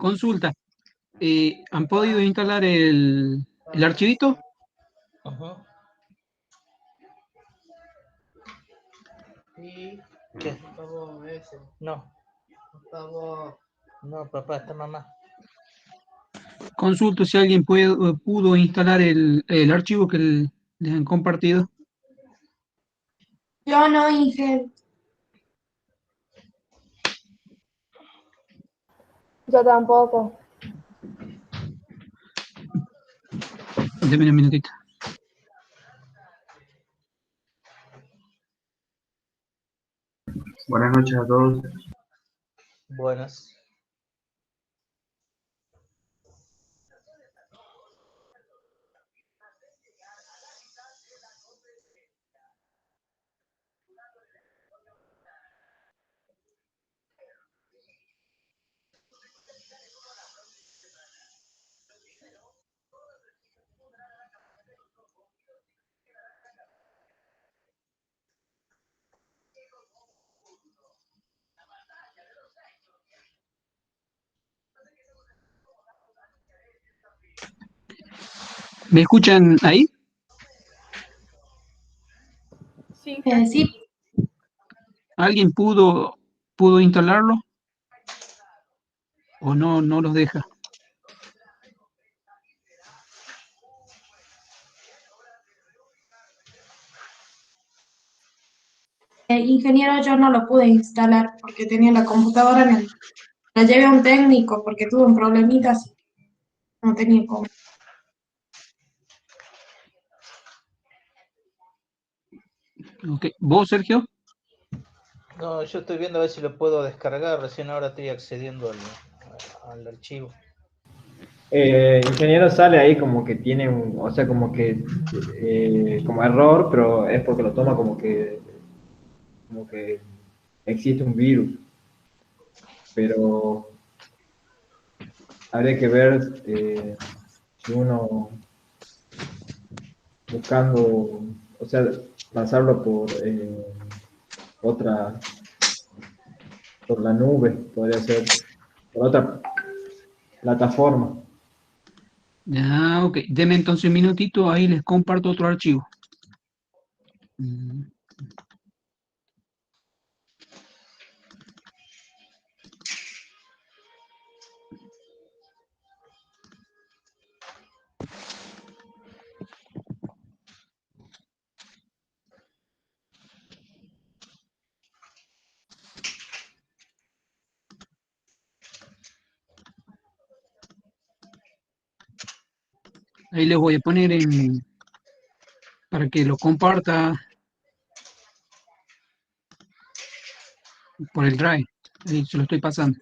Consulta. ¿Han podido instalar el archivito? Ajá. ¿Y qué? No. No, papá, está mamá. Consulto si alguien pudo instalar el archivo que les han compartido. Yo no, Inge. Yo tampoco. Deme un minutito. Buenas noches a todos. Buenas. ¿Me escuchan ahí? Sí. Sí. ¿Alguien pudo instalarlo? ¿O no los deja? Ingeniero, yo no lo pude instalar porque tenía la computadora la llevé a un técnico porque tuvo un problemita, así que no tenía cómo. Okay. ¿Vos, Sergio? No, yo estoy viendo a ver si lo puedo descargar. Recién ahora estoy accediendo al archivo. Ingeniero sale ahí como que tiene o sea, como que como error, pero es porque lo toma como que existe un virus. Pero habría que ver si uno buscando, o sea, lanzarlo por la nube, podría ser, por otra plataforma. Ah, ok. Deme entonces un minutito, ahí les comparto otro archivo. Ahí les voy a poner para que lo comparta por el Drive. Ahí se lo estoy pasando.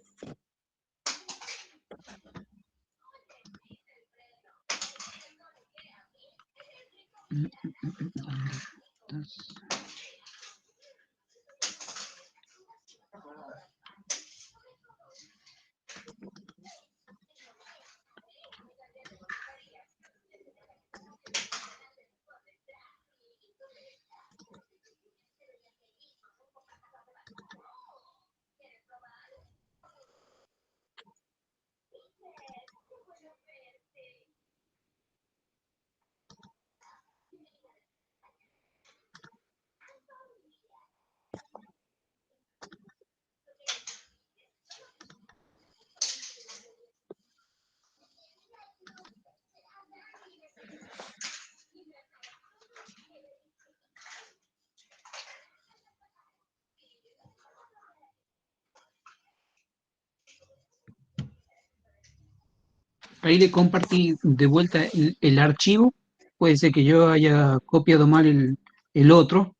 Ahí le compartí de vuelta el archivo. Puede ser que yo haya copiado mal el otro,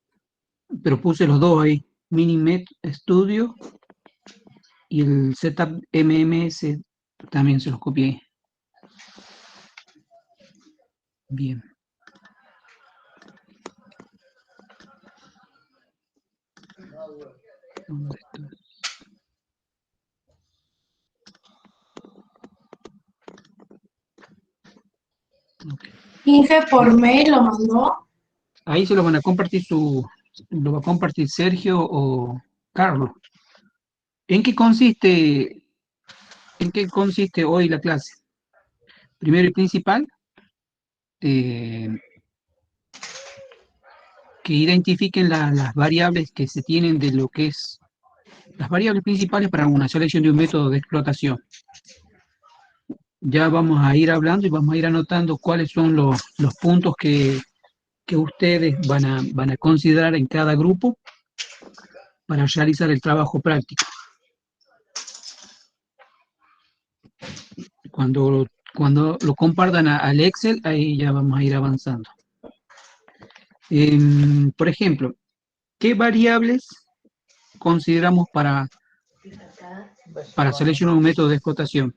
pero puse los dos ahí. Minimet Studio y el Setup MMS también se los copié. Bien. ¿Dónde está? Okay. Inge por mail lo mandó. Ahí se lo van a compartir lo va a compartir Sergio o Carlos. ¿En qué consiste ¿En qué consiste hoy la clase? Primero y principal, eh, que identifiquen las variables que se tienen de lo que es las variables principales para una selección de un método de explotación. Ya vamos a ir hablando y vamos a ir anotando cuáles son los puntos que ustedes van a considerar en cada grupo para realizar el trabajo práctico. Cuando lo compartan al Excel, ahí ya vamos a ir avanzando. Por ejemplo, ¿qué variables consideramos para seleccionar un método de explotación?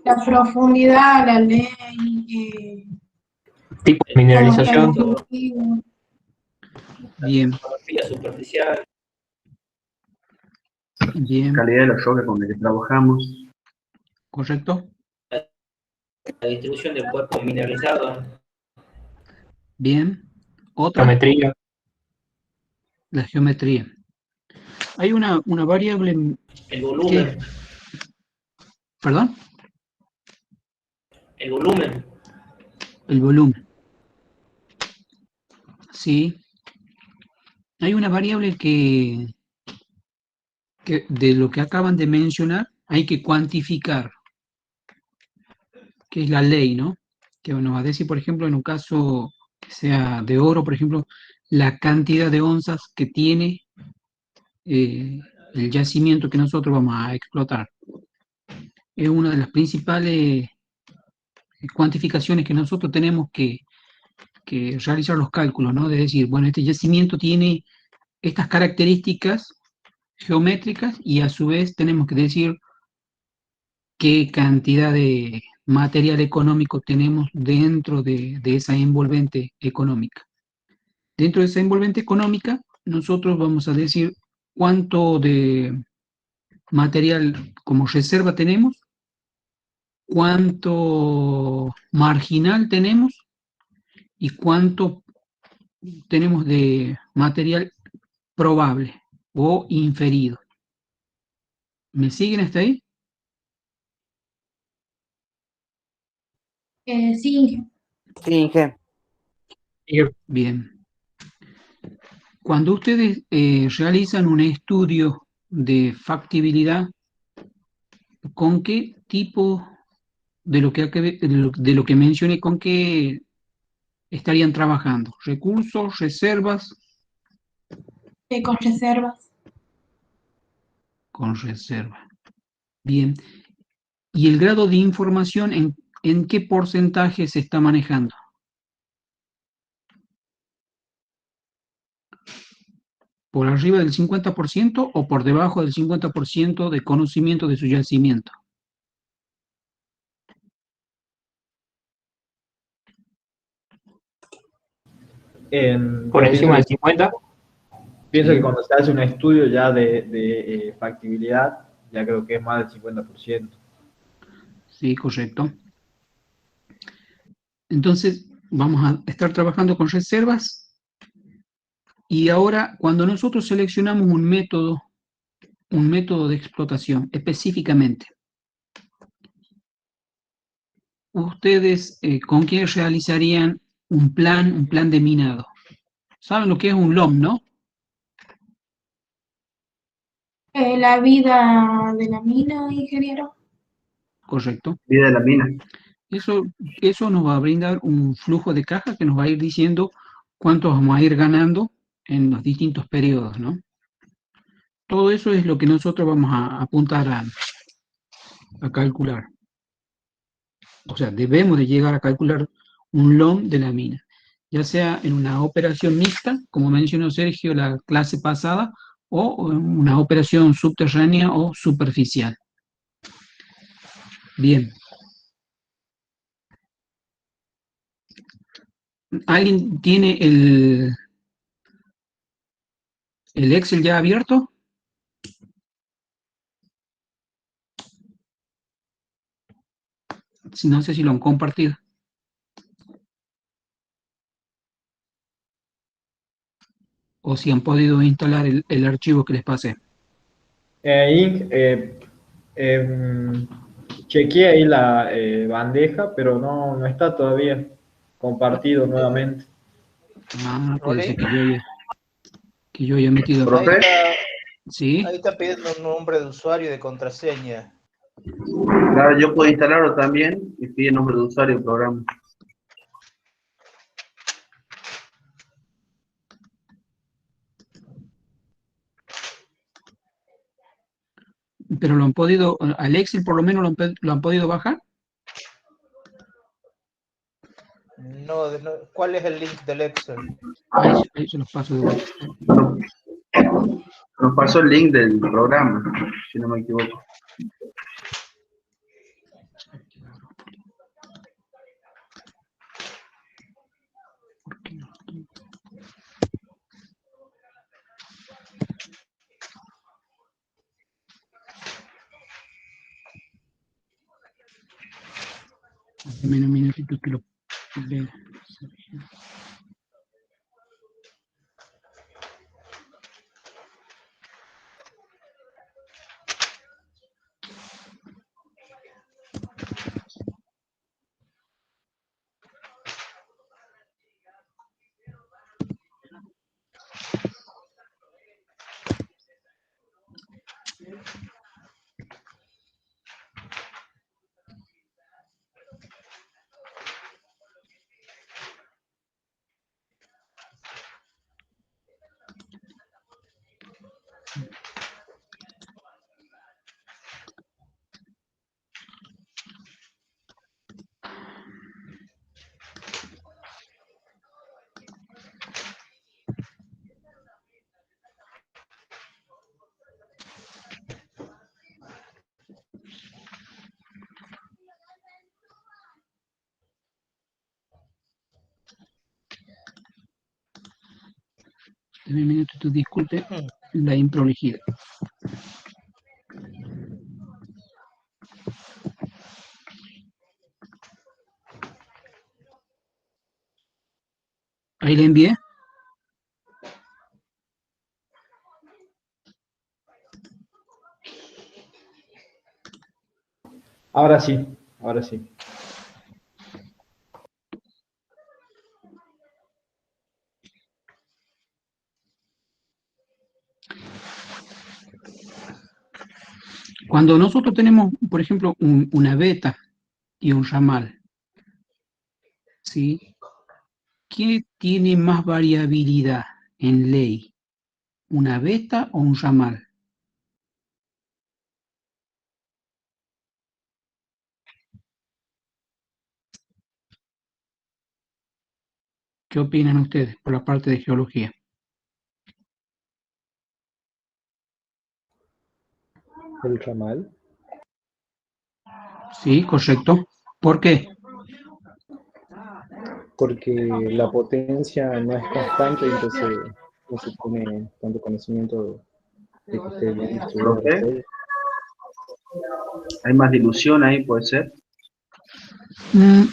La profundidad, la ley, Tipo de cómo está el mineralización. cultivo. Bien, Topografía superficial. bien, Calidad de los roques con los que trabajamos. correcto. La distribución del cuerpo mineralizado. Bien. Otra, Geometría. la geometría. Hay una variable El volumen. ¿Perdón? El volumen. El volumen. Sí. Hay una variable que de lo que acaban de mencionar hay que cuantificar, que es la ley, ¿no? Que nos va a decir, por ejemplo, en un caso que sea de oro, por ejemplo, la cantidad de onzas que tiene el yacimiento que nosotros vamos a explotar. Es una de las principales cuantificaciones que nosotros tenemos que realizar los cálculos, ¿no? De decir, bueno, este yacimiento tiene estas características geométricas y a su vez tenemos que decir qué cantidad de material económico tenemos dentro de esa envolvente económica. Dentro de esa envolvente económica, nosotros vamos a decir cuánto de material como reserva tenemos, cuánto marginal tenemos y cuánto tenemos de material probable o inferido. ¿Me siguen hasta ahí? Sí, Sí, Inge. Bien. Cuando ustedes realizan un estudio de factibilidad, ¿con qué tipo de lo que mencioné, con qué estarían trabajando? ¿Recursos, reservas? con reservas. Con reserva. Bien. ¿Y el grado de información en qué porcentaje se está manejando? ¿Por arriba del 50% o por debajo del 50% de conocimiento de su yacimiento? Por Yo encima del 50. pienso Sí. que cuando se hace un estudio ya de factibilidad, ya creo que es más del 50%. Sí, correcto. Entonces, vamos a estar trabajando con reservas y ahora cuando nosotros seleccionamos un método de explotación específicamente, ustedes con quién realizarían un plan de minado. ¿Saben lo que es un LOM, no? La vida de la mina, ingeniero. Correcto. Vida de la mina. Eso nos va a brindar un flujo de caja que nos va a ir diciendo cuánto vamos a ir ganando en los distintos periodos, ¿no? Todo eso es lo que nosotros vamos a apuntar a calcular. O sea, debemos de llegar a calcular un LOM de la mina, ya sea en una operación mixta, como mencionó Sergio la clase pasada, o en una operación subterránea o superficial. Bien. ¿Alguien tiene el Excel ya abierto? Si no sé si lo han compartido. o si han podido instalar el archivo que les pasé. Inc, chequeé ahí la bandeja, pero no está todavía compartido nuevamente. Ah, puede ser Rolly, que yo haya metido. Profe, Sí, ahí está pidiendo un nombre de usuario y de contraseña. claro, yo puedo instalarlo también y pide nombre de usuario del programa. pero lo han podido, al Excel por lo menos lo han podido bajar. No, ¿cuál es el link del Excel? Ahí se los paso de vuelta. Nos pasó el link del programa, si no me equivoco. Dame un minutito que lo vea. Dame un minutito, disculpe la improlijidad. Ahí le envié. Ahora sí, ahora sí. Cuando nosotros tenemos, por ejemplo, una beta y un ramal, ¿sí? ¿Qué tiene más variabilidad en ley? ¿Una beta o un ramal? ¿Qué opinan ustedes por la parte de geología? El ramal, Sí, correcto. ¿Por qué? porque la potencia no es constante, entonces no se tiene tanto conocimiento de que esté bien distribuida la Profe, serie. hay más dilución ahí, puede ser.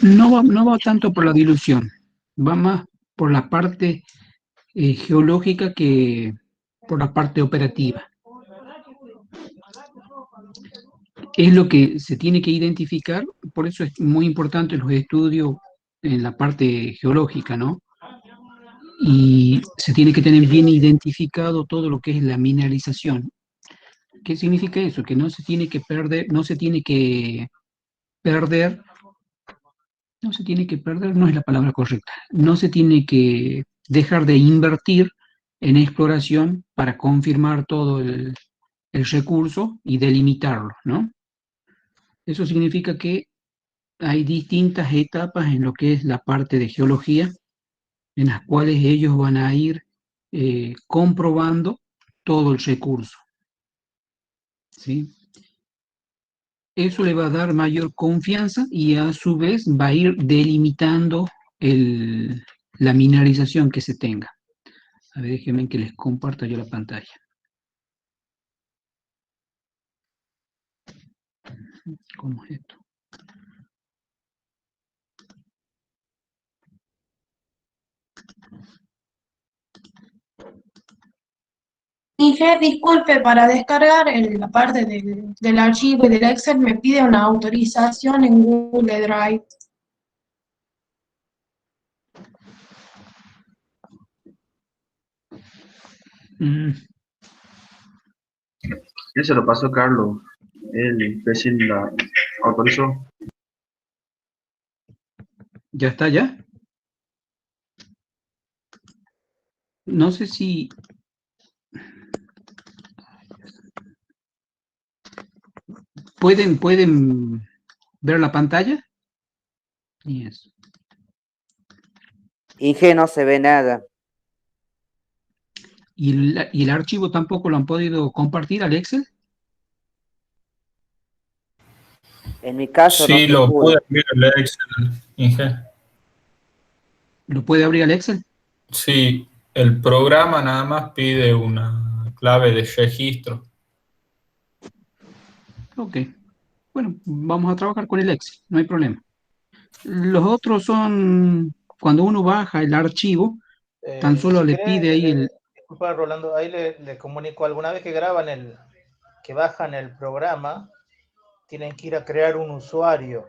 No va tanto por la dilución, va más por la parte geológica que por la parte operativa. Es lo que se tiene que identificar, por eso es muy importante los estudios en la parte geológica, ¿no? Y se tiene que tener bien identificado todo lo que es la mineralización. ¿Qué significa eso? Que no se tiene que perder, perder, no se tiene que perder, no es la palabra correcta, no se tiene que dejar de invertir en exploración para confirmar todo el recurso y delimitarlo, ¿no? Eso significa que hay distintas etapas en lo que es la parte de geología, en las cuales ellos van a ir comprobando todo el recurso, ¿sí? Eso le va a dar mayor confianza y a su vez va a ir delimitando la mineralización que se tenga. A ver, déjenme que les comparta yo la pantalla. ¿Cómo es esto? Inge, disculpe, para descargar la parte del archivo y del Excel me pide una autorización en Google Drive. Mm, Ya se lo pasó Carlos. Él recién la autorizó. ¿Ya está ya? No sé si... ¿Pueden ver la pantalla? Y eso. Inge, no se ve nada. ¿Y el archivo tampoco lo han podido compartir al Excel? En mi caso no Sí, se lo pudo. pude abrir el Excel, Inge. ¿Lo puede abrir al Excel? Sí, el programa nada más pide una clave de registro. Ok. Bueno, vamos a trabajar con el Excel, no hay problema. Los otros son, cuando uno baja el archivo, tan solo Si le querés, pide ahí el... disculpa, Rolando, ahí le comunico, alguna vez que graban que bajan el programa, tienen que ir a crear un usuario.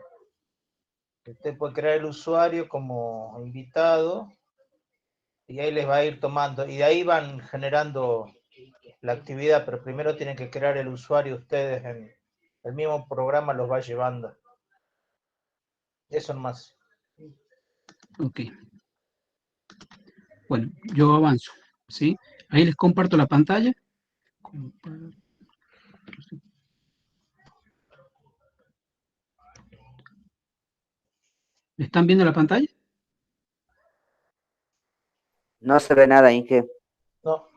Usted puede crear el usuario como invitado y ahí les va a ir tomando, y de ahí van generando la actividad, pero primero tienen que crear el usuario ustedes, en el mismo programa los va llevando. Eso nomás. Ok. Bueno, yo avanzo, ¿sí? Ahí les comparto la pantalla. ¿Están viendo la pantalla? No se ve nada, Inge. No.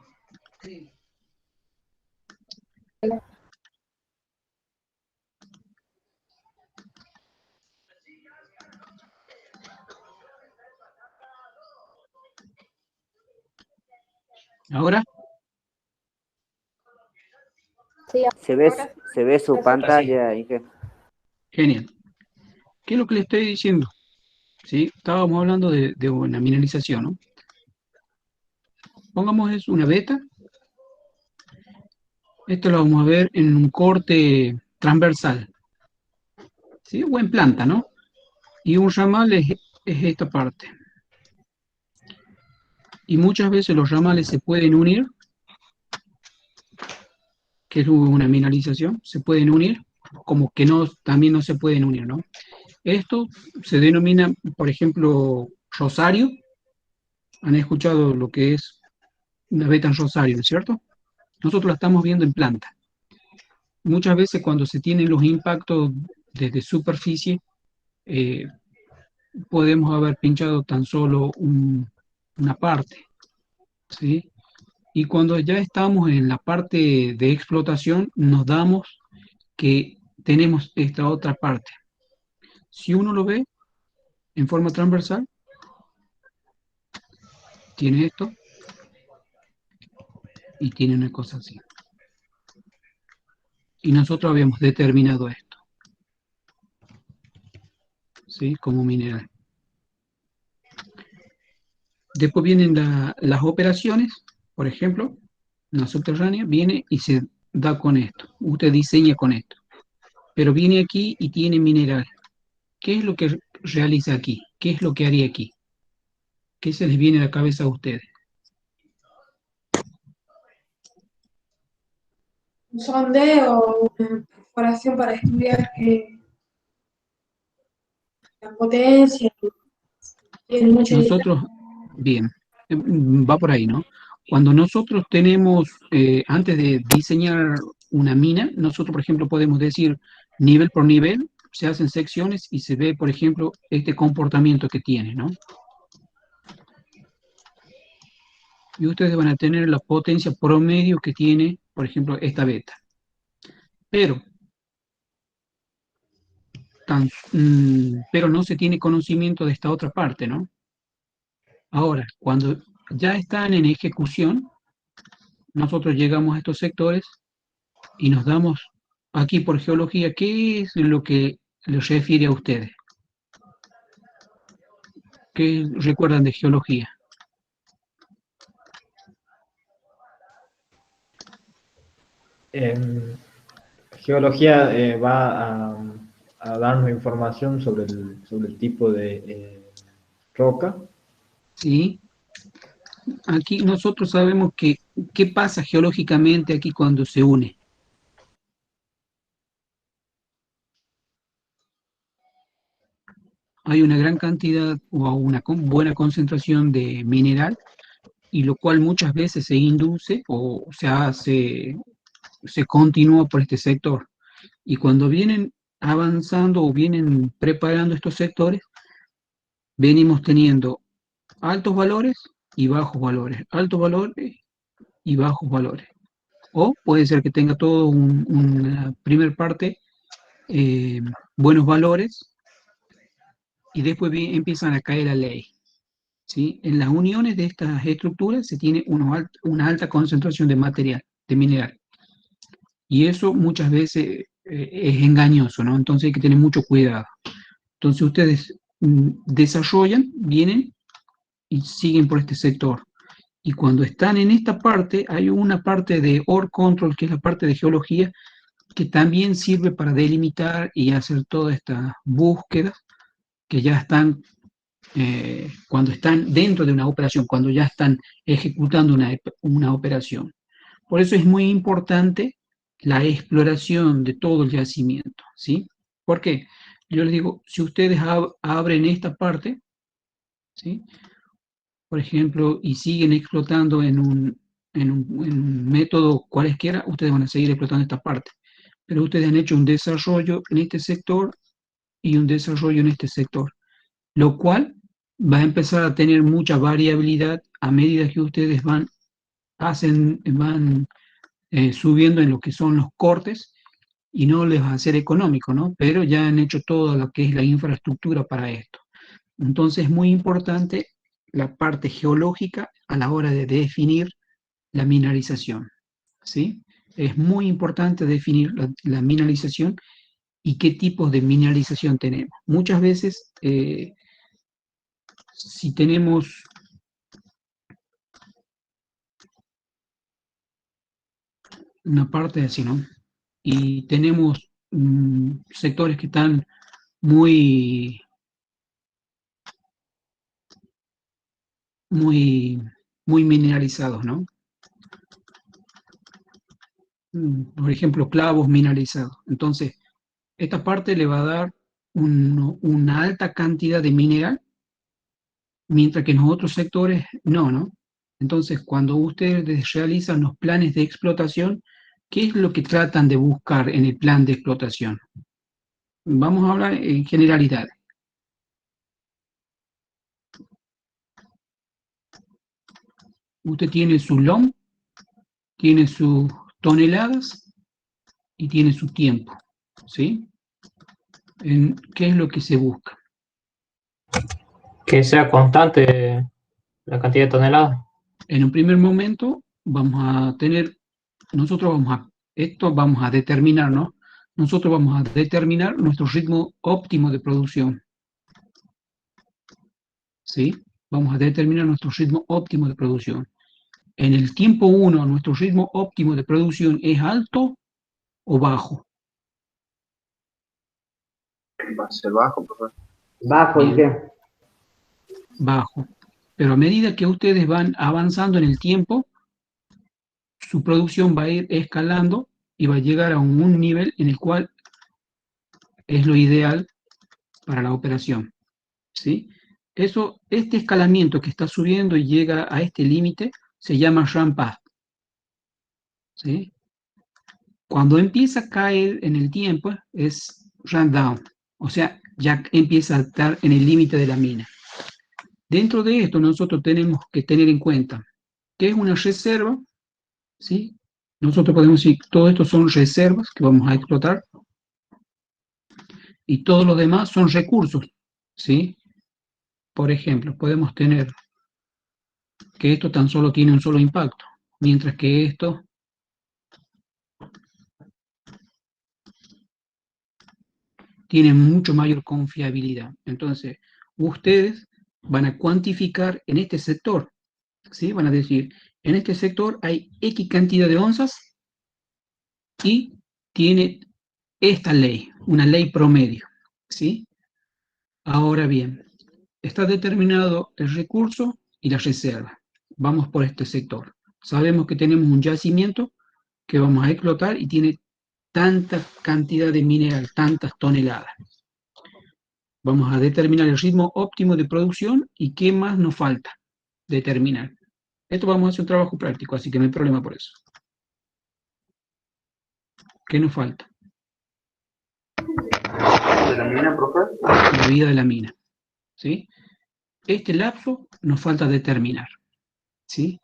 ¿Ahora? Sí, Se ve, ahora se ve su sí. pantalla, Inge. Genial. ¿Qué es lo que le estoy diciendo? ¿Sí? Estábamos hablando de una mineralización, ¿no? Pongamos es una beta. Esto lo vamos a ver en un corte transversal, ¿sí? O en planta, ¿no? Y un ramal es esta parte. Y muchas veces los ramales se pueden unir, que es una mineralización, se pueden unir, como que no, también no se pueden unir, ¿no? Esto se denomina, por ejemplo, rosario. ¿Han escuchado lo que es una beta en rosario, ¿no es cierto? Nosotros la estamos viendo en planta. Muchas veces cuando se tienen los impactos desde superficie, eh, podemos haber pinchado tan solo una parte, ¿sí? Y cuando ya estamos en la parte de explotación, nos damos que tenemos esta otra parte. Si uno lo ve en forma transversal, tiene esto y tiene una cosa así. Y nosotros habíamos determinado esto, ¿sí? Como mineral. Después vienen las operaciones, por ejemplo, una subterránea viene y se da con esto. Usted diseña con esto. Pero viene aquí y tiene mineral. ¿Qué es lo que realiza aquí? ¿Qué es lo que haría aquí? ¿Qué se les viene a la cabeza a ustedes? Un sondeo, una perforación para estudiar la potencia, tiene mucha idea. Nosotros, bien, va por ahí, ¿no? Cuando nosotros tenemos, antes de diseñar una mina, nosotros, por ejemplo, podemos decir nivel por nivel, se hacen secciones y se ve, por ejemplo, este comportamiento que tiene, ¿no? Y ustedes van a tener la potencia promedio que tiene, por ejemplo, esta beta. Pero, pero no se tiene conocimiento de esta otra parte, ¿no? Ahora, cuando ya están en ejecución, nosotros llegamos a estos sectores y nos damos aquí por geología, ¿qué es lo que les refiere a ustedes? ¿Qué recuerdan de geología? Geología va a darnos información sobre el tipo de roca. ¿sí? Aquí nosotros sabemos que qué pasa geológicamente aquí cuando se une. Hay una gran cantidad o una buena concentración de mineral, y lo cual muchas veces se induce o se continúa por este sector. Y cuando vienen avanzando o vienen preparando estos sectores, venimos teniendo altos valores y bajos valores, altos valores y bajos valores. O puede ser que tenga todo una primer parte buenos valores, y después empiezan a caer la ley. ¿Sí? En las uniones de estas estructuras se tiene una alta concentración de material, de mineral. Y eso muchas veces es engañoso, ¿no? Entonces hay que tener mucho cuidado. Entonces ustedes desarrollan, vienen y siguen por este sector. Y cuando están en esta parte, hay una parte de ore control, que es la parte de geología, que también sirve para delimitar y hacer toda esta búsqueda, que ya están, cuando están dentro de una operación, cuando ya están ejecutando una operación. Por eso es muy importante la exploración de todo el yacimiento, ¿sí? ¿Por qué? Yo les digo, si ustedes abren esta parte, ¿sí? Por ejemplo, y siguen explotando en un método cualesquiera, ustedes van a seguir explotando esta parte. Pero ustedes han hecho un desarrollo en este sector y un desarrollo en este sector, lo cual va a empezar a tener mucha variabilidad a medida que ustedes van subiendo en lo que son los cortes, y no les va a ser económico, ¿no? Pero ya han hecho todo lo que es la infraestructura para esto. Entonces es muy importante la parte geológica a la hora de definir la mineralización, ¿sí? Es muy importante definir la mineralización y qué tipos de mineralización tenemos. Muchas veces, si tenemos una parte así, ¿no? Y tenemos sectores que están muy, muy, muy mineralizados, ¿no? Por ejemplo, clavos mineralizados. Entonces, esta parte le va a dar una alta cantidad de mineral, mientras que en los otros sectores no, ¿no? Entonces, cuando ustedes realizan los planes de explotación, ¿qué es lo que tratan de buscar en el plan de explotación? Vamos a hablar en generalidad. Usted tiene su LOM, tiene sus toneladas y tiene su tiempo, ¿sí? ¿Qué es lo que se busca? Que sea constante la cantidad de toneladas. En un primer momento vamos a tener, vamos a determinar, ¿no? Nosotros vamos a determinar nuestro ritmo óptimo de producción, ¿sí? Vamos a determinar nuestro ritmo óptimo de producción. En el tiempo 1, nuestro ritmo óptimo de producción es alto o bajo. Va a ser bajo, profesor. Bajo, ¿y qué? Bajo. Pero a medida que ustedes van avanzando en el tiempo, su producción va a ir escalando y va a llegar a un nivel en el cual es lo ideal para la operación, ¿sí? Este escalamiento que está subiendo y llega a este límite se llama ramp up, ¿sí? Cuando empieza a caer en el tiempo es ramp down, o sea, ya empieza a estar en el límite de la mina. Dentro de esto nosotros tenemos que tener en cuenta que es una reserva, ¿sí? Nosotros podemos decir, todo esto son reservas que vamos a explotar, y todos los demás son recursos, ¿sí? Por ejemplo, podemos tener que esto tan solo tiene un solo impacto, mientras que esto tiene mucho mayor confiabilidad. Entonces, ustedes van a cuantificar en este sector, ¿sí? Van a decir, en este sector hay X cantidad de onzas y tiene esta ley, una ley promedio, ¿sí? Ahora bien, está determinado el recurso y la reserva. Vamos por este sector. Sabemos que tenemos un yacimiento que vamos a explotar y tiene tanta cantidad de mineral, tantas toneladas. Vamos a determinar el ritmo óptimo de producción y qué más nos falta determinar. Esto vamos a hacer un trabajo práctico, así que no hay problema por eso. ¿Qué nos falta? ¿De la mina, profe? La vida de la mina, ¿sí? Este lapso nos falta determinar, ¿sí?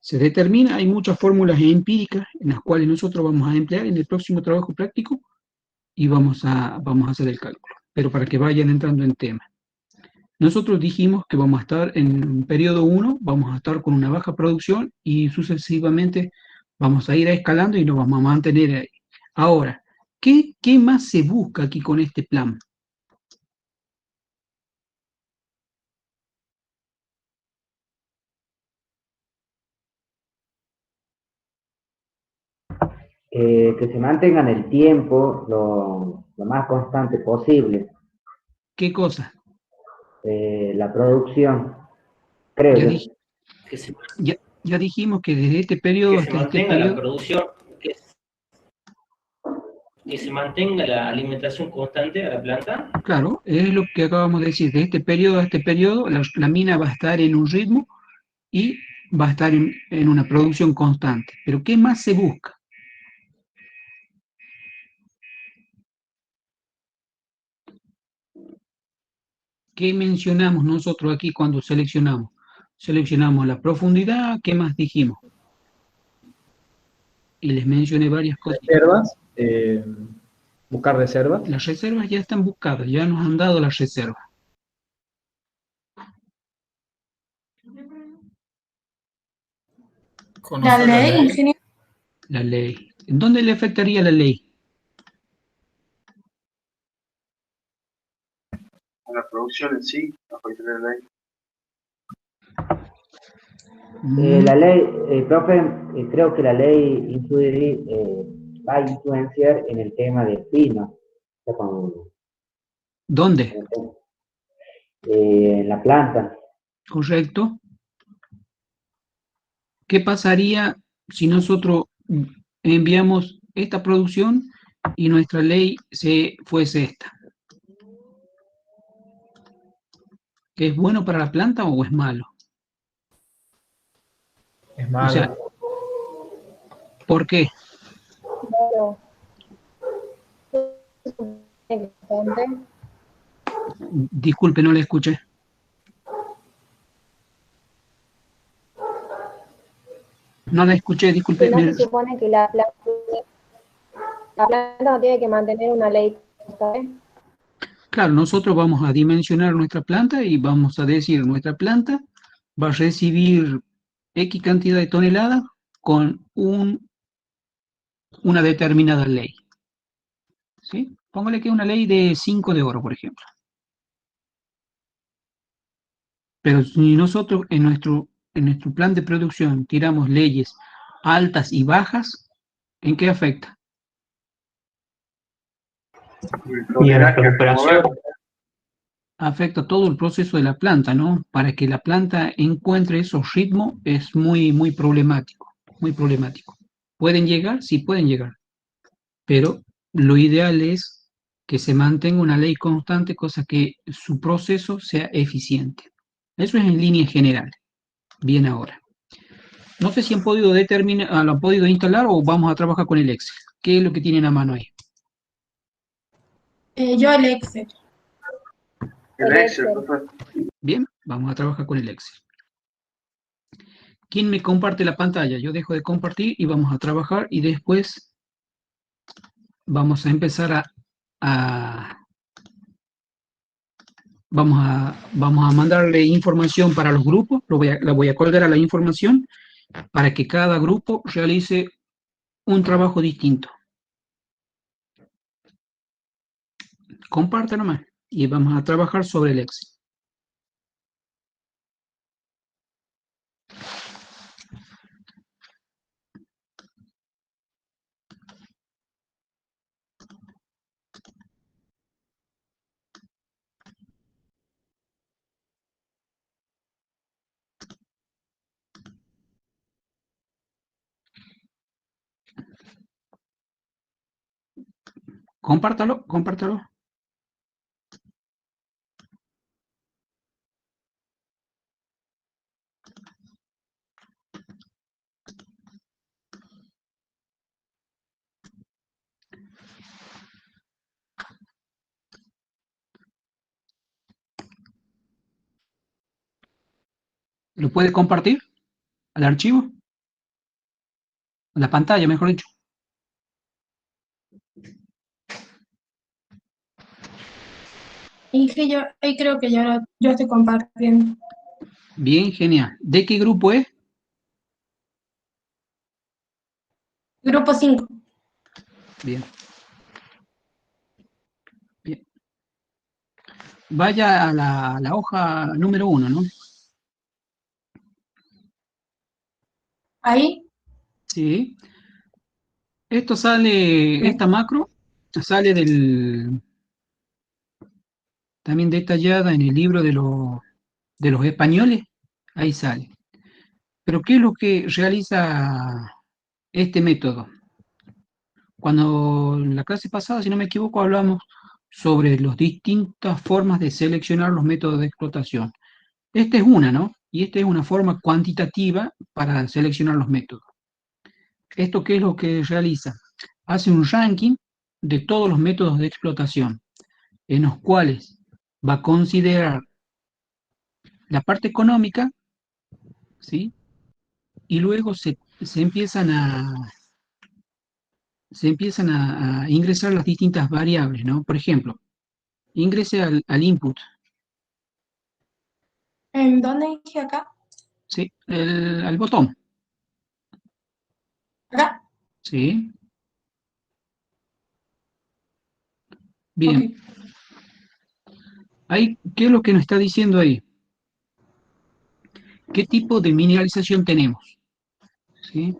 Se determina, hay muchas fórmulas empíricas en las cuales nosotros vamos a emplear en el próximo trabajo práctico y vamos a hacer el cálculo, pero para que vayan entrando en tema. Nosotros dijimos que vamos a estar en periodo 1, vamos a estar con una baja producción y sucesivamente vamos a ir escalando y nos vamos a mantener ahí. Ahora, ¿qué más se busca aquí con este plan? Que se mantenga en el tiempo lo más constante posible. ¿Qué cosa? La producción, creo Ya, yo. dij- Que se, ya dijimos que desde este periodo que se hasta este mantenga la periodo, producción, que se mantenga la alimentación constante a la planta. claro, es lo que acabamos de decir, de este periodo a este periodo, la mina va a estar en un ritmo y va a estar en una producción constante. Pero ¿qué más se busca? ¿Qué mencionamos nosotros aquí cuando seleccionamos? Seleccionamos la profundidad, ¿qué más dijimos? Y les mencioné varias cosas. Reservas, buscar reservas. Las reservas ya están buscadas, ya nos han dado las reservas. La ley, ingeniero. La ley. ¿En dónde le afectaría la ley? A la producción en sí, a partir de la ley. La ley, profe, creo que la ley va a influenciar en el tema del clima. O sea, ¿Dónde? En la planta. Correcto. ¿Qué pasaría si nosotros enviamos esta producción y nuestra ley fuese esta? ¿Es bueno para la planta o es malo? Es O malo. sea, ¿por qué? Claro. Disculpe, no le escuché. No la escuché, disculpe. Que no se supone que la planta no tiene que mantener una ley, ¿sabes? Claro, nosotros vamos a dimensionar nuestra planta y vamos a decir, nuestra planta va a recibir X cantidad de toneladas con una determinada ley. ¿Sí? Póngale que es una ley de 5 de oro, por ejemplo. Pero si nosotros en nuestro plan de producción tiramos leyes altas y bajas, ¿en qué afecta? Y a la recuperación. Afecta todo el proceso de la planta, ¿no? Para que la planta encuentre esos ritmos es muy, muy problemático, muy problemático. ¿Pueden llegar? Sí, pueden llegar. Pero lo ideal es que se mantenga una ley constante, cosa que su proceso sea eficiente. Eso es en línea general. Bien ahora. No sé si han podido determinar, lo han podido instalar o vamos a trabajar con el Excel. ¿Qué es lo que tienen a mano ahí? Yo el Excel. El Excel, profe. Bien, vamos a trabajar con el Excel. ¿Quién me comparte la pantalla? Yo dejo de compartir y vamos a trabajar y después vamos a empezar vamos a mandarle información para los grupos, la voy a colgar a la información para que cada grupo realice un trabajo distinto. Comparte nomás y vamos a trabajar sobre el Excel. Compártalo, compártalo. ¿Lo puede compartir al archivo? A la pantalla, mejor dicho. Y que yo ahí creo que ya yo estoy compartiendo. Bien, genial. ¿De qué grupo es? Grupo 5. Bien. Bien. Vaya a la hoja número 1, ¿no? Ahí. Sí. Esto sale, esta macro sale también detallada en el libro de los españoles. Ahí sale. Pero ¿qué es lo que realiza este método? Cuando en la clase pasada, si no me equivoco, hablamos sobre las distintas formas de seleccionar los métodos de explotación. Esta es una, ¿no? Y esta es una forma cuantitativa para seleccionar los métodos. ¿Esto qué es lo que realiza? Hace un ranking de todos los métodos de explotación, en los cuales va a considerar la parte económica, ¿sí? Y luego se empiezan a ingresar las distintas variables, ¿no? Por ejemplo, ingrese al input, ¿En dónde dije acá? ¿sí? Al botón, Acá. ¿sí? Bien. Ok. Ahí, ¿qué es lo que nos está diciendo ahí? ¿Qué tipo de mineralización tenemos? ¿Sí?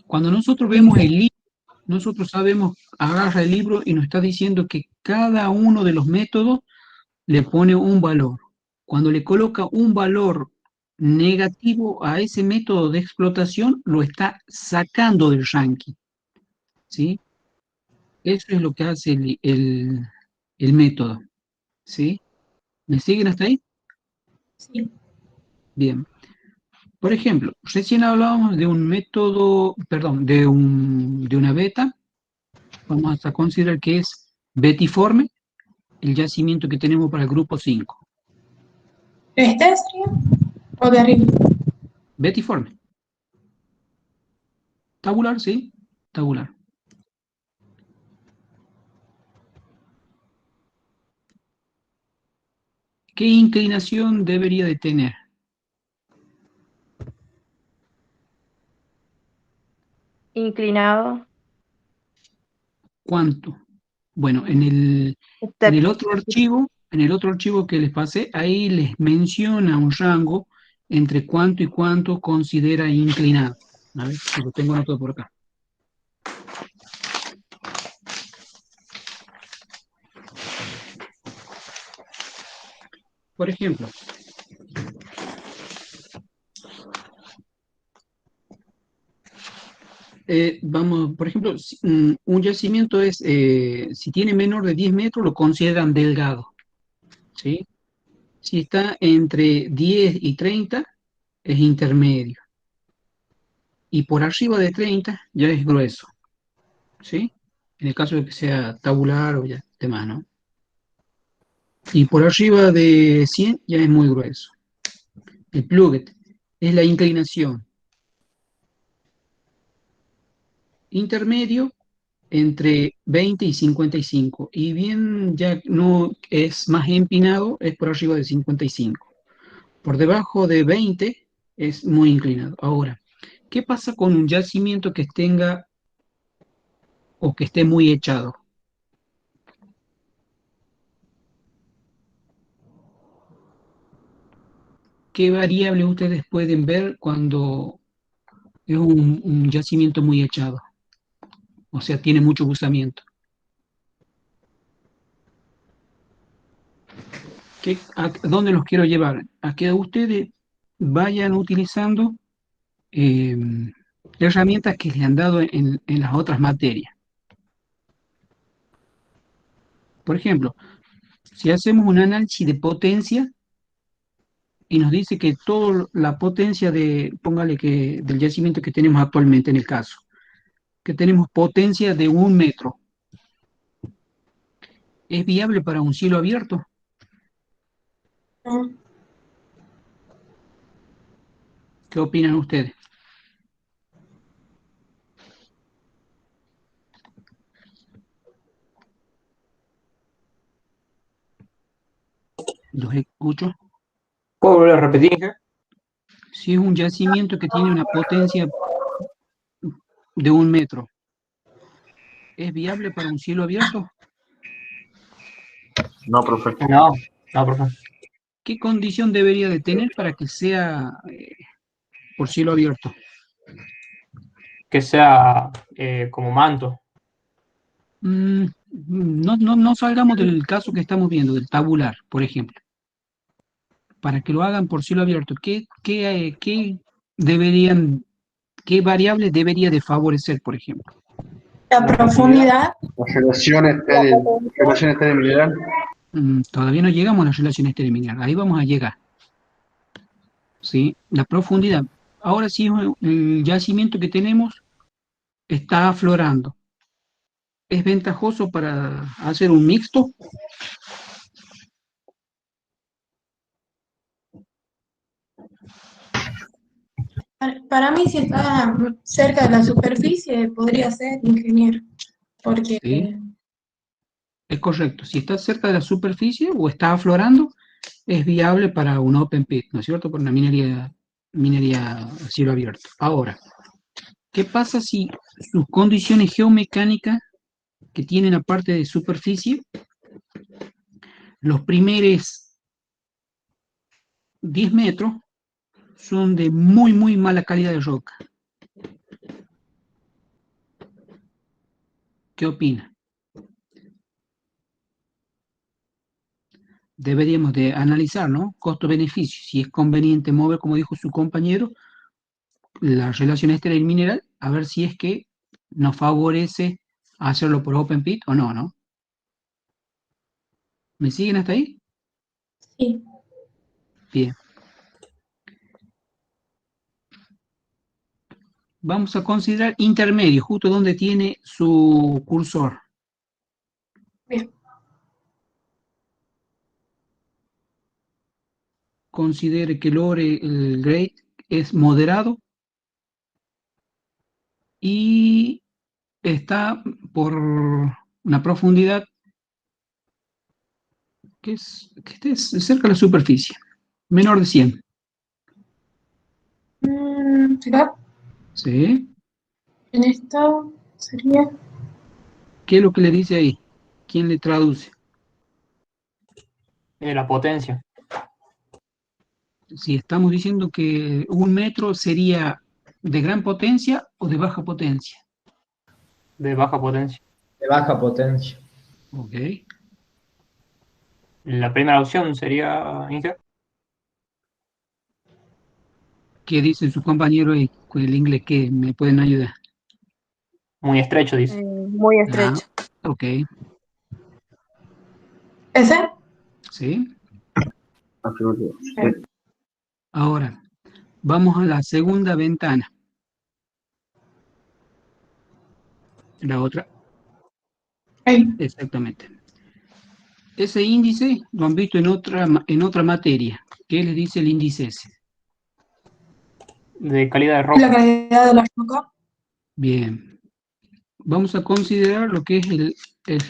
Cuando nosotros vemos el libro, nosotros sabemos, agarra el libro y nos está diciendo que cada uno de los métodos le pone un valor. Cuando le coloca un valor negativo a ese método de explotación, lo está sacando del ranking, ¿sí? Eso es lo que hace el método, ¿sí? ¿Me siguen hasta ahí? Sí. Bien. Por ejemplo, recién hablábamos de un método, perdón, de una beta. Vamos a considerar que es betiforme, el yacimiento que tenemos para el grupo 5. ¿Este sería? ¿O de arriba? Betiforme. Tabular, sí, tabular. ¿Qué inclinación debería de tener? Inclinado. ¿Cuánto? Bueno, en el otro archivo que les pasé, ahí les menciona un rango entre cuánto y cuánto considera inclinado. A ver si lo tengo anotado por acá. Por ejemplo, vamos, por ejemplo, un yacimiento es, si tiene menor de 10 metros, lo consideran delgado, ¿sí? Si está entre 10 y 30, es intermedio. Y por arriba de 30, ya es grueso, ¿sí? En el caso de que sea tabular o ya demás, ¿no? Y por arriba de 100, ya es muy grueso. El pluget es la inclinación. Intermedio entre 20 y 55, y bien ya no es más empinado, es por arriba de 55. Por debajo de 20 es muy inclinado. Ahora, ¿qué pasa con un yacimiento que tenga o que esté muy echado? ¿Qué variables ustedes pueden ver cuando es un yacimiento muy echado? O sea, tiene mucho buzamiento. ¿A dónde los quiero llevar? A que ustedes vayan utilizando herramientas que le han dado en las otras materias. Por ejemplo, si hacemos un análisis de potencia y nos dice que toda la potencia póngale que del yacimiento que tenemos actualmente en el caso, que tenemos potencia de 1 metro, ¿es viable para un cielo abierto? No. ¿Qué opinan ustedes? ¿Los escucho? ¿Puedo volver a repetir, Inge? Si es un yacimiento que tiene una potencia de 1 metro, ¿es viable para un cielo abierto? No, profe. No, profe. ¿Qué condición debería de tener para que sea por cielo abierto? Que sea como manto. No salgamos del caso que estamos viendo, del tabular, por ejemplo. Para que lo hagan por cielo abierto, ¿qué variable debería de favorecer, por ejemplo? La profundidad. La relación estéril mineral. Todavía no llegamos a la relación estéril mineral, ahí vamos a llegar. ¿Sí? La profundidad. Ahora sí, el yacimiento que tenemos está aflorando. ¿Es ventajoso para hacer un mixto? Para mí, si está cerca de la superficie, podría ser, ingeniero. Porque Sí, es correcto. Si está cerca de la superficie o está aflorando, es viable para un open pit, ¿no es cierto? Por una minería a cielo abierto. Ahora, ¿qué pasa si sus condiciones geomecánicas que tienen aparte de superficie, los primeros 10 metros son de muy, muy mala calidad de roca? ¿Qué opina? Deberíamos de analizar, ¿no? Costo-beneficio, si es conveniente mover, como dijo su compañero, la relación estéril mineral, a ver si es que nos favorece hacerlo por open pit o no, ¿no? ¿Me siguen hasta ahí? sí. Bien. Vamos a considerar intermedio, justo donde tiene su cursor. Bien. Considere que el grade es moderado y está por una profundidad que esté cerca de la superficie, menor de 100. ¿Será? ¿Sí? En esto sería. ¿Qué es lo que le dice ahí? ¿Quién le traduce? La potencia. Si estamos diciendo que 1 metro sería de gran potencia o de baja potencia. De baja potencia. De baja potencia. Ok. La primera opción sería, Inge. ¿Qué dicen sus compañeros ahí con el inglés? ¿Qué me pueden ayudar? Muy estrecho, dice. Muy estrecho. Ok. ¿Ese? ¿Sí? Afirmativo. Ahora, vamos a la segunda ventana. La otra. Ahí. Exactamente. Ese índice lo han visto en otra materia. ¿Qué les dice el índice ese? De calidad de roca. La calidad de la roca. Bien. Vamos a considerar lo que es el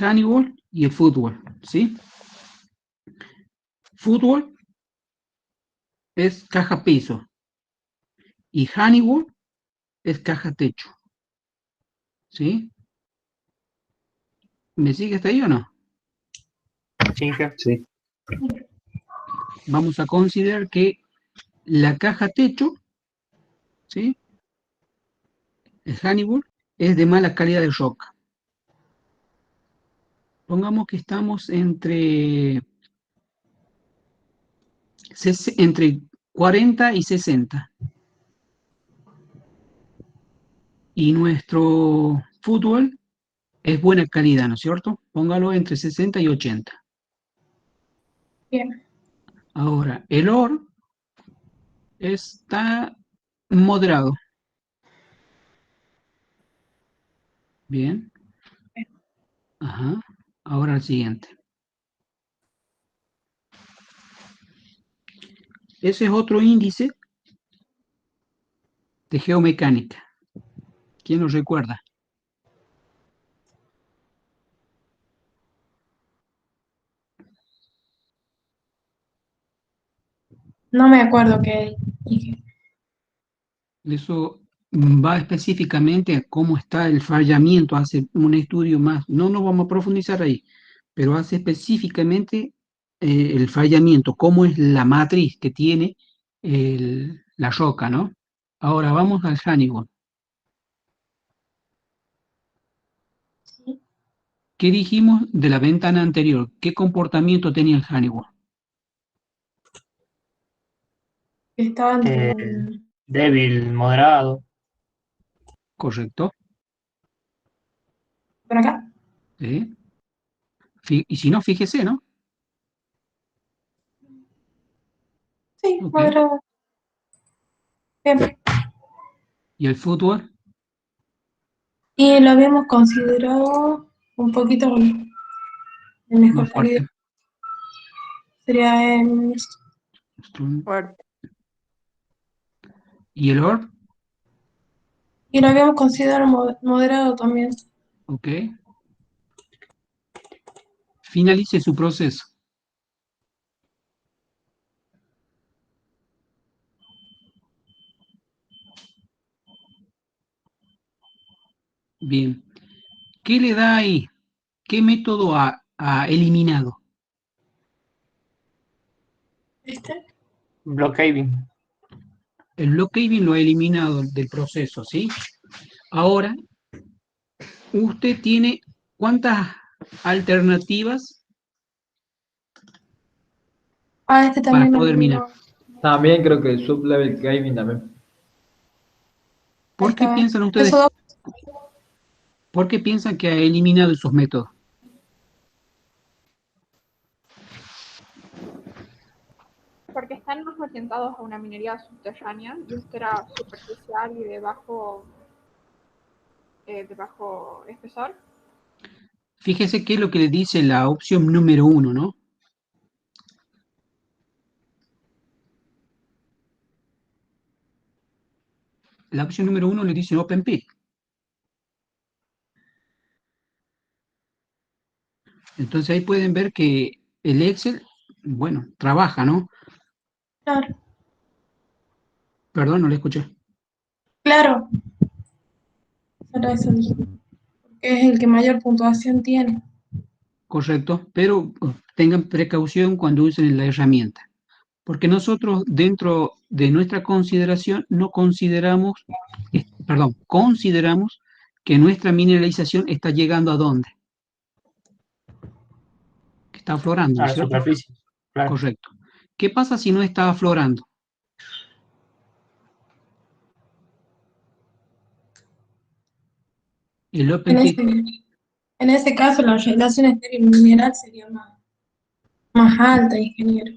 Honeywell y el Footwall, ¿sí? Footwall es caja piso y Honeywell es caja techo, ¿sí? ¿Me sigue hasta ahí o no? Sí, Inge. Sí. Vamos a considerar que la caja techo, ¿sí? El Honeywell es de mala calidad de roca. Pongamos que estamos entre 40 y 60. Y nuestro fútbol es buena calidad, ¿no es cierto? Póngalo entre 60 y 80. Bien. Ahora, el OR está moderado. Bien. Ajá. Ahora el siguiente. Ese es otro índice de geomecánica. ¿Quién lo recuerda? No me acuerdo qué dije. Eso va específicamente a cómo está el fallamiento, hace un estudio más, no nos vamos a profundizar ahí, pero hace específicamente el fallamiento, cómo es la matriz que tiene la roca, ¿no? Ahora vamos al Honeywell. ¿Qué dijimos de la ventana anterior? ¿Qué comportamiento tenía el Honeywell? Estaba entre Débil, moderado. ¿Correcto? por acá. ¿Sí? Y si no, fíjese, ¿no? Sí, Ok. moderado. Bien. ¿Y el fútbol? Y lo habíamos considerado un poquito de mejor Más calidad. fuerte. Sería en... ¿Y el OR? Y lo habíamos considerado moderado también. Ok. Finalice su proceso. Bien. ¿Qué le da ahí? ¿Qué método ha eliminado? ¿Viste? Block caving. El block caving lo ha eliminado del proceso, ¿sí? Ahora, usted tiene ¿cuántas alternativas Este para también lo poder minar? eliminó. También creo que el sublevel gaming también. ¿Por qué Está. piensan ustedes? Eso ¿Por qué piensan que ha eliminado esos métodos? Porque están más orientados a una minería subterránea y esto era superficial y de bajo espesor. Fíjese qué es lo que le dice la opción número 1, ¿no? La opción número 1 le dice Open Pit. Entonces ahí pueden ver que el Excel, bueno, trabaja, ¿no? claro. Perdón, no le escuché. Claro. Solo eso dije. Porque es el que mayor puntuación tiene. Correcto, pero tengan precaución cuando usen la herramienta, porque nosotros dentro de nuestra consideración no consideramos, consideramos que nuestra mineralización está llegando a dónde, que está aflorando, A ¿no la es cierto? superficie. Claro. Correcto. ¿Qué pasa si no está aflorando? El open pit, En ese caso, la relación estéril-mineral sería más alta, ingeniero.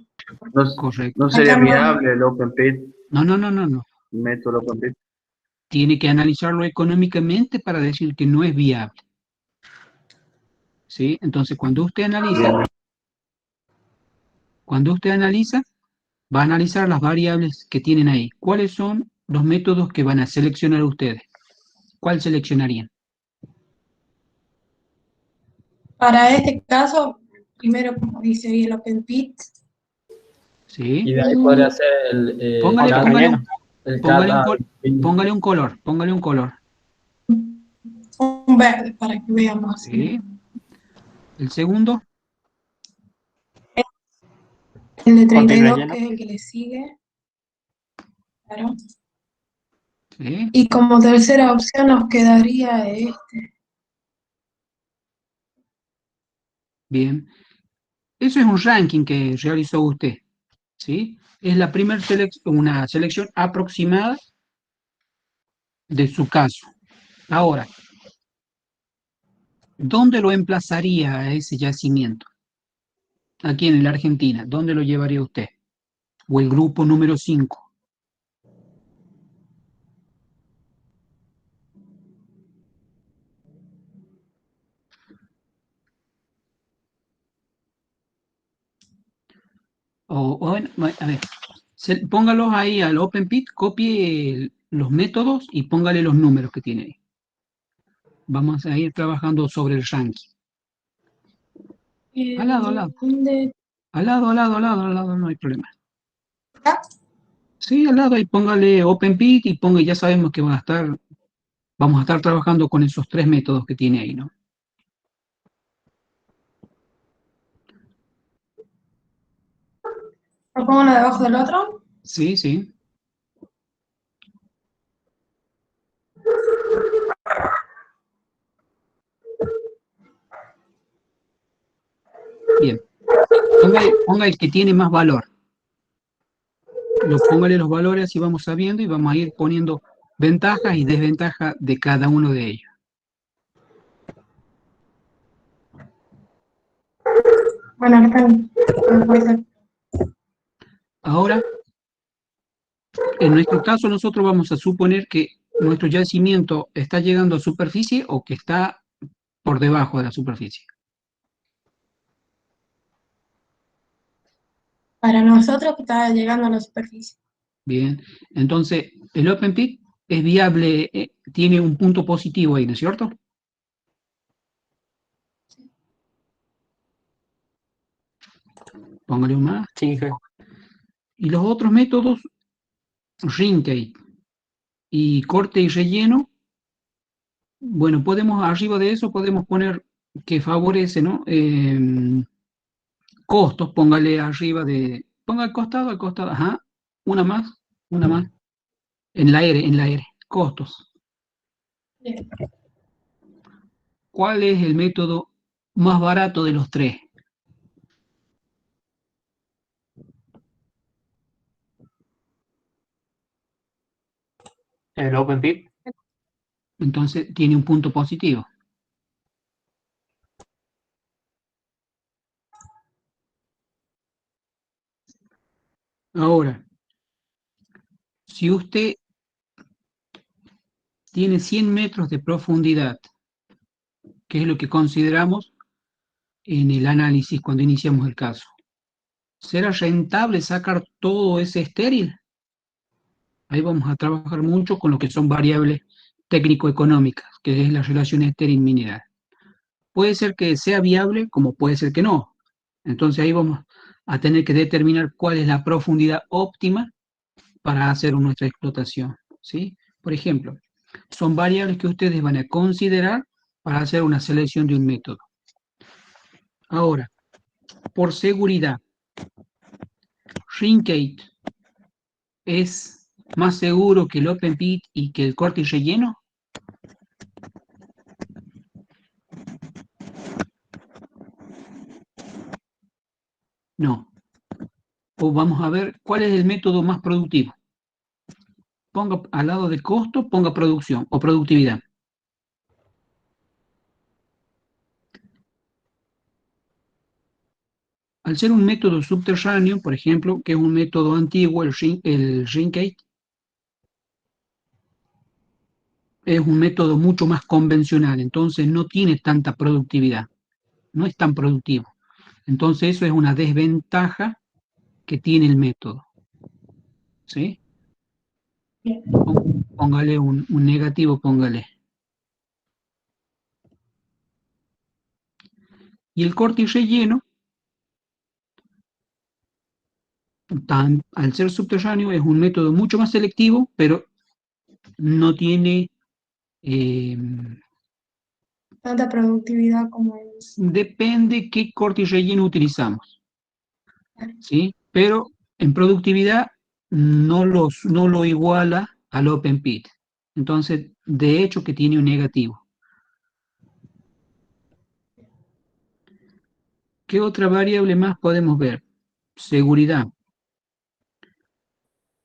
correcto. No sería Acá más. viable el open pit, No. el método open pit. Tiene que analizarlo económicamente para decir que no es viable. ¿Sí? Entonces, cuando usted analiza, va a analizar las variables que tienen ahí. ¿Cuáles son los métodos que van a seleccionar ustedes? ¿Cuál seleccionarían? Para este caso, primero, como dice ahí el Open Pit. ¿Sí? Y de ahí podría ser el Póngale un color. Un verde, para que veamos. ¿Sí? El segundo, El de 32, que es el que le sigue. Claro. ¿sí? Y como tercera opción nos quedaría este. Bien. Eso es un ranking que realizó usted. ¿Sí? Es la primera una selección aproximada de su caso. Ahora, ¿Dónde lo emplazaría a ese yacimiento? Aquí en la Argentina, ¿dónde lo llevaría usted? O el grupo número 5. Bueno, a ver, póngalos ahí al OpenPit, copie los métodos y póngale los números que tiene ahí. Vamos a ir trabajando sobre el ranking. Al lado, al lado. ¿Dónde? Al lado, al lado, al lado, al lado, no hay problema. ¿Acá? Sí, al lado, ahí póngale OpenPit y ponga, ya sabemos que vamos a estar trabajando con esos 3 métodos que tiene ahí, ¿no? ¿Lo pongo uno debajo del otro? Sí, sí. Bien. Ponga el que tiene más valor. Póngale los valores y vamos sabiendo y vamos a ir poniendo ventajas y desventajas de cada uno de ellos. Bueno, acá están. Puede ser. Ahora, en nuestro caso, nosotros vamos a suponer que nuestro yacimiento está llegando a superficie o que está por debajo de la superficie. Para nosotros que está llegando a la superficie. Bien, entonces el Open Pit es viable, tiene un punto positivo ahí, ¿no es cierto? Póngale un más. Sí, jefe. Y los otros métodos, Rincate y corte y relleno, bueno, arriba de eso podemos poner que favorece, ¿no? Costos, póngale arriba ponga al costado, ajá, una más, en la R, costos. Bien. ¿Cuál es el método más barato de los 3? El OpenPit. Entonces tiene un punto positivo. Ahora, si usted tiene 100 metros de profundidad, que es lo que consideramos en el análisis cuando iniciamos el caso, ¿será rentable sacar todo ese estéril? Ahí vamos a trabajar mucho con lo que son variables técnico-económicas, que es la relación estéril-mineral. Puede ser que sea viable, como puede ser que no. Entonces ahí vamos a tener que determinar cuál es la profundidad óptima para hacer nuestra explotación, ¿sí? Por ejemplo, son variables que ustedes van a considerar para hacer una selección de un método. Ahora, por seguridad, Rincate es más seguro que el Open Pit y que el corte y relleno. No. O vamos a ver cuál es el método más productivo. Ponga al lado de costo, ponga producción o productividad. Al ser un método subterráneo, por ejemplo, que es un método antiguo, el Rincate, es un método mucho más convencional, entonces no tiene tanta productividad, no es tan productivo. Entonces eso es una desventaja que tiene el método. ¿Sí? Póngale un negativo, póngale. Y el corte y relleno, al ser subterráneo, es un método mucho más selectivo, pero no tiene... Tanta productividad como es. depende qué corte y relleno utilizamos. ¿Sí? Pero en productividad no lo iguala al Open Pit. Entonces, de hecho que tiene un negativo. ¿Qué otra variable más podemos ver? Seguridad.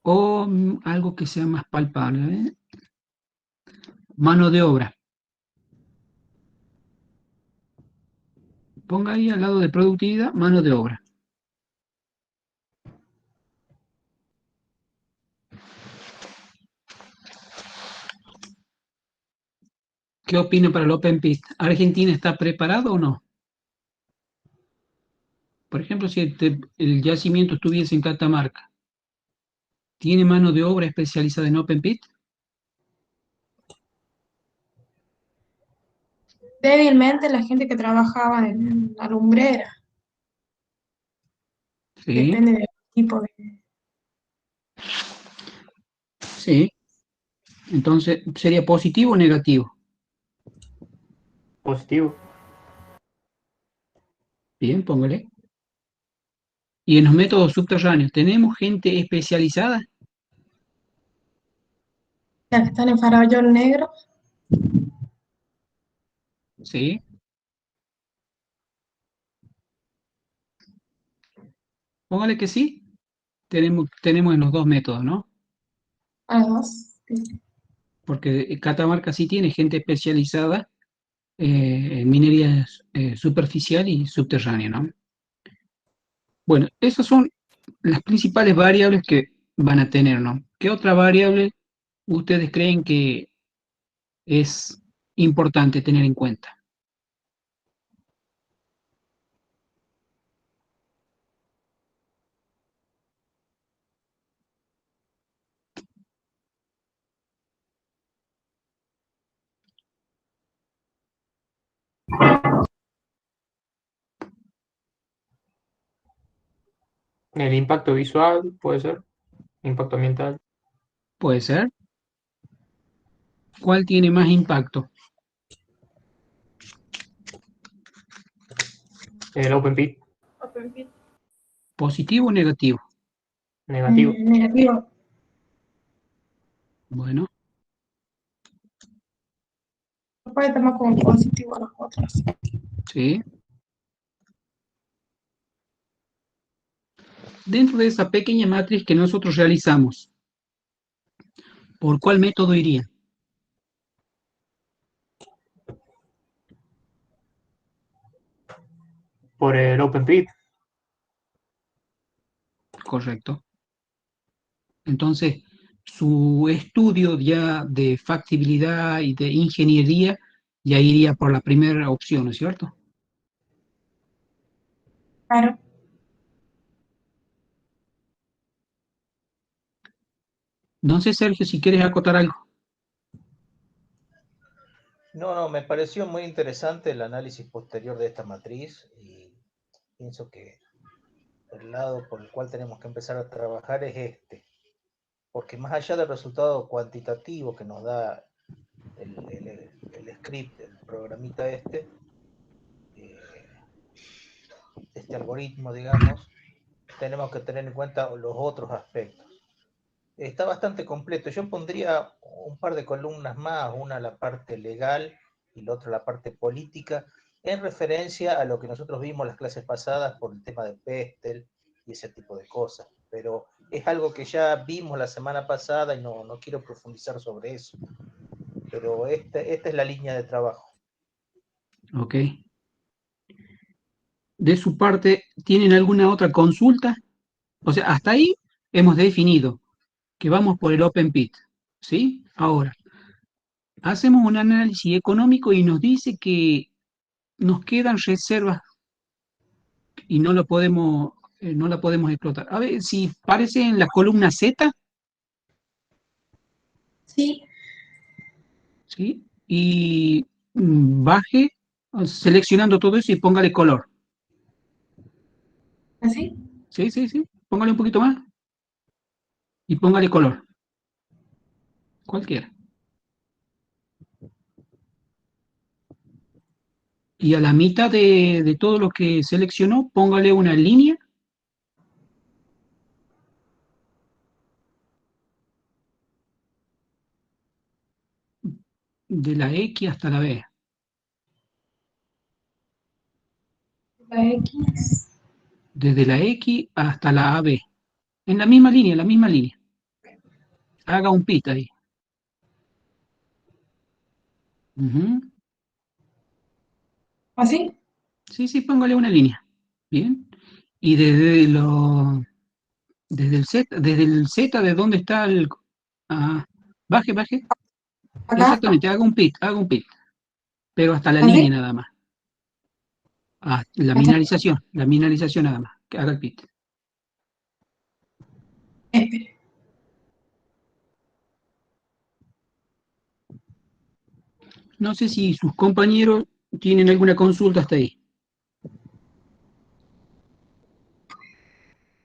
O algo que sea más palpable. ¿Eh? Mano de obra. Ponga ahí al lado de productividad, mano de obra. ¿Qué opina para el Open Pit? ¿Argentina está preparado o no? Por ejemplo, si el yacimiento estuviese en Catamarca, ¿tiene mano de obra especializada en Open Pit? Débilmente la gente que trabajaba en la lumbrera, Sí, depende del tipo de... sí. Entonces, ¿sería positivo o negativo? Positivo. Bien, póngale. Y en los métodos subterráneos, ¿tenemos gente especializada? Las que están en farallón negro, Sí. Póngale que sí. Tenemos en los dos métodos, ¿no? a las dos. Porque Catamarca sí tiene gente especializada en minería superficial y subterránea, ¿no? Bueno, esas son las principales variables que van a tener, ¿no? ¿Qué otra variable ustedes creen que es importante tener en cuenta? El impacto visual, puede ser. Impacto ambiental. Puede ser. ¿Cuál tiene más impacto? El Open Pit, Open Pit. ¿Positivo o negativo? negativo. Negativo. Bueno, Puede tomar como positivo a los otros. sí. Dentro de esa pequeña matriz que nosotros realizamos, ¿por cuál método iría? Por el Open Pit. Correcto. Entonces, su estudio ya de factibilidad y de ingeniería ya iría por la primera opción, ¿no es cierto? Claro. No sé, Sergio, si quieres acotar algo. No, me pareció muy interesante el análisis posterior de esta matriz y pienso que el lado por el cual tenemos que empezar a trabajar es este, porque más allá del resultado cuantitativo que nos da el script, el programita este algoritmo, digamos, tenemos que tener en cuenta los otros aspectos. Está bastante completo. Yo pondría un par de columnas más, una la parte legal y la otra la parte política, en referencia a lo que nosotros vimos las clases pasadas por el tema de Pestel y ese tipo de cosas. Pero es algo que ya vimos la semana pasada y no quiero profundizar sobre eso. Pero esta es la línea de trabajo. Ok. De su parte, ¿tienen alguna otra consulta? O sea, hasta ahí hemos definido que vamos por el Open Pit, ¿sí? Ahora, hacemos un análisis económico y nos dice que nos quedan reservas y no la podemos explotar. A ver, si parece en la columna Z, Sí. ¿sí? Y baje seleccionando todo eso y póngale color. ¿Así? Sí, sí, sí. Póngale un poquito más y póngale color. Cualquiera. Y a la mitad de todo lo que seleccionó, póngale una línea de la X hasta la B. La X. Desde la X hasta la AB. En la misma línea, la misma línea. Haga un pit ahí. ¿Así? Sí, sí, póngale una línea. Bien. Y desde el Z, ¿de dónde está el? Ah, baje. Acá, Exactamente, haga un pit. Pero hasta la así, línea nada más. Ah, la hasta minalización nada más. Que haga el pit. espere. No sé si sus compañeros tienen alguna consulta hasta ahí.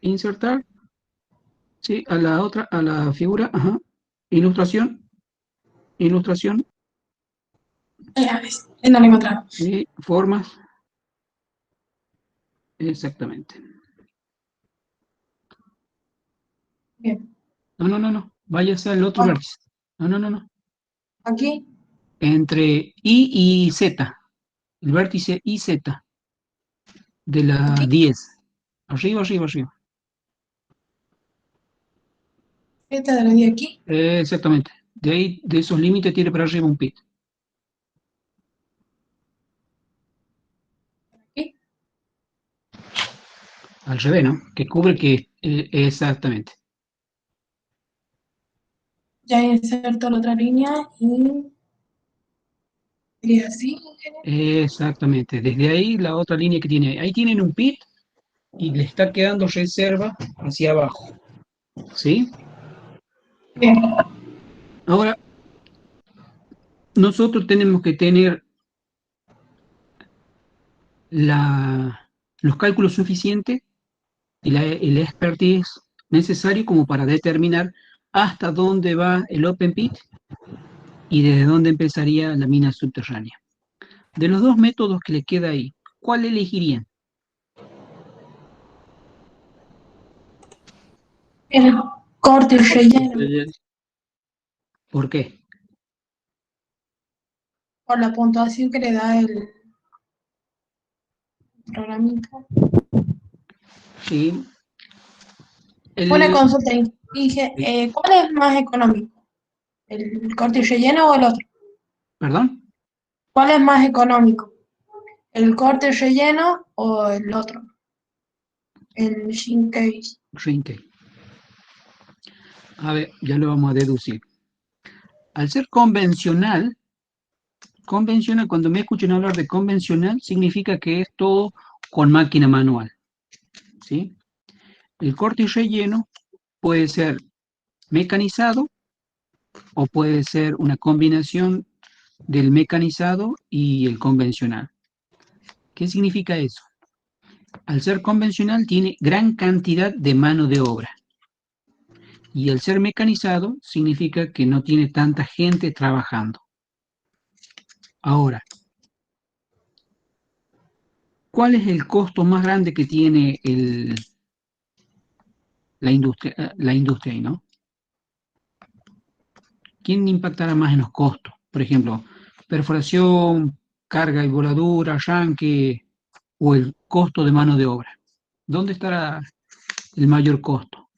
Insertar. Sí, a la otra, a la figura. Ajá. Ilustración. A ver, no lo encontraba. Y formas. Exactamente. Bien. No. Váyase al otro Ah, vértice. No. aquí, Entre I y Z. El vértice IZ de la aquí, 10. Arriba. esta de la de aquí, Exactamente. De ahí, de esos límites, tiene para arriba un pit. aquí. Al revés, ¿no? Que cubre que. Exactamente. Ya inserto la otra línea y sería así. Exactamente. Desde ahí, la otra línea que tiene. Ahí tienen un pit y le está quedando reserva hacia abajo. ¿Sí? Bien. Ahora, nosotros tenemos que tener los cálculos suficientes y el expertise necesario como para determinar hasta dónde va el open pit y desde dónde empezaría la mina subterránea. De los dos métodos que le queda ahí, ¿cuál elegirían? El corte y relleno ¿Por qué? por la puntuación que le da el programita. Sí. Una El, consulta. Dije, ¿cuál es más económico? ¿El corte y relleno o el otro? ¿Perdón? ¿Cuál es más económico? ¿El corte y relleno o el otro? El Shinkage. Rinke. A ver, ya lo vamos a deducir. Al ser convencional, cuando me escuchen hablar de convencional, significa que es todo con máquina manual. ¿Sí? El corte y relleno puede ser mecanizado o puede ser una combinación del mecanizado y el convencional. ¿Qué significa eso? Al ser convencional tiene gran cantidad de mano de obra y al ser mecanizado significa que no tiene tanta gente trabajando. Ahora, ¿cuál es el costo más grande que tiene la industria ahí, ¿no? ¿Quién impactará más en los costos? Por ejemplo, perforación, carga y voladura, arranque o el costo de mano de obra. ¿Dónde estará el mayor costo?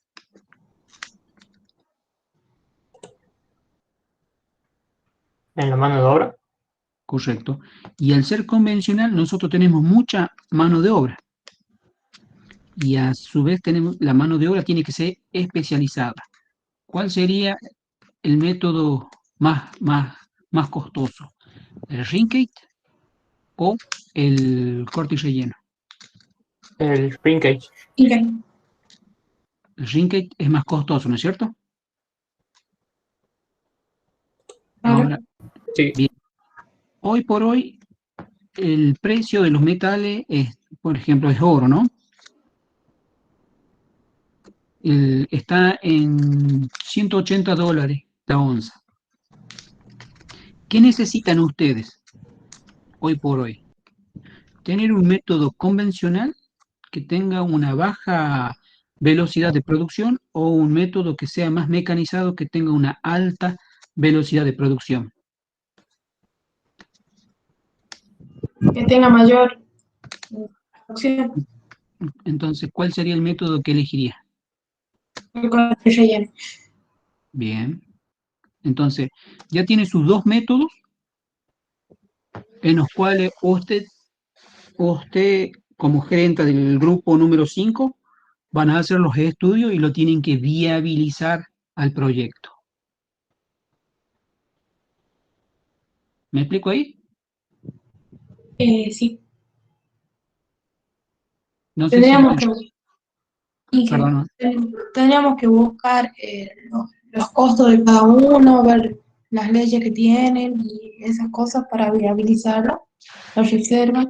En la mano de obra. Correcto. Y al ser convencional, nosotros tenemos mucha mano de obra. Y a su vez la mano de obra tiene que ser especializada. ¿Cuál sería el método más costoso? ¿El Rinkate o el corte y relleno? El Shrinkage. Shinkage. El Rinkate es más costoso, ¿no es cierto? Ahora, Sí. bien, hoy por hoy el precio de los metales es, por ejemplo, es oro, ¿no? Está en $180 la onza. ¿Qué necesitan ustedes hoy por hoy? Tener un método convencional que tenga una baja velocidad de producción o un método que sea más mecanizado que tenga una alta velocidad de producción. Que tenga mayor opción. Entonces, ¿cuál sería el método que elegiría? El corte y relleno. Bien. Entonces, ya tiene sus dos métodos en los cuales usted usted, como gerente del grupo número 5, van a hacer los estudios y lo tienen que viabilizar al proyecto. ¿Me explico ahí? Sí, No sé si... tendríamos que, Perdón. tendríamos que buscar los costos de cada uno, ver las leyes que tienen y esas cosas para viabilizarlo, las reservas.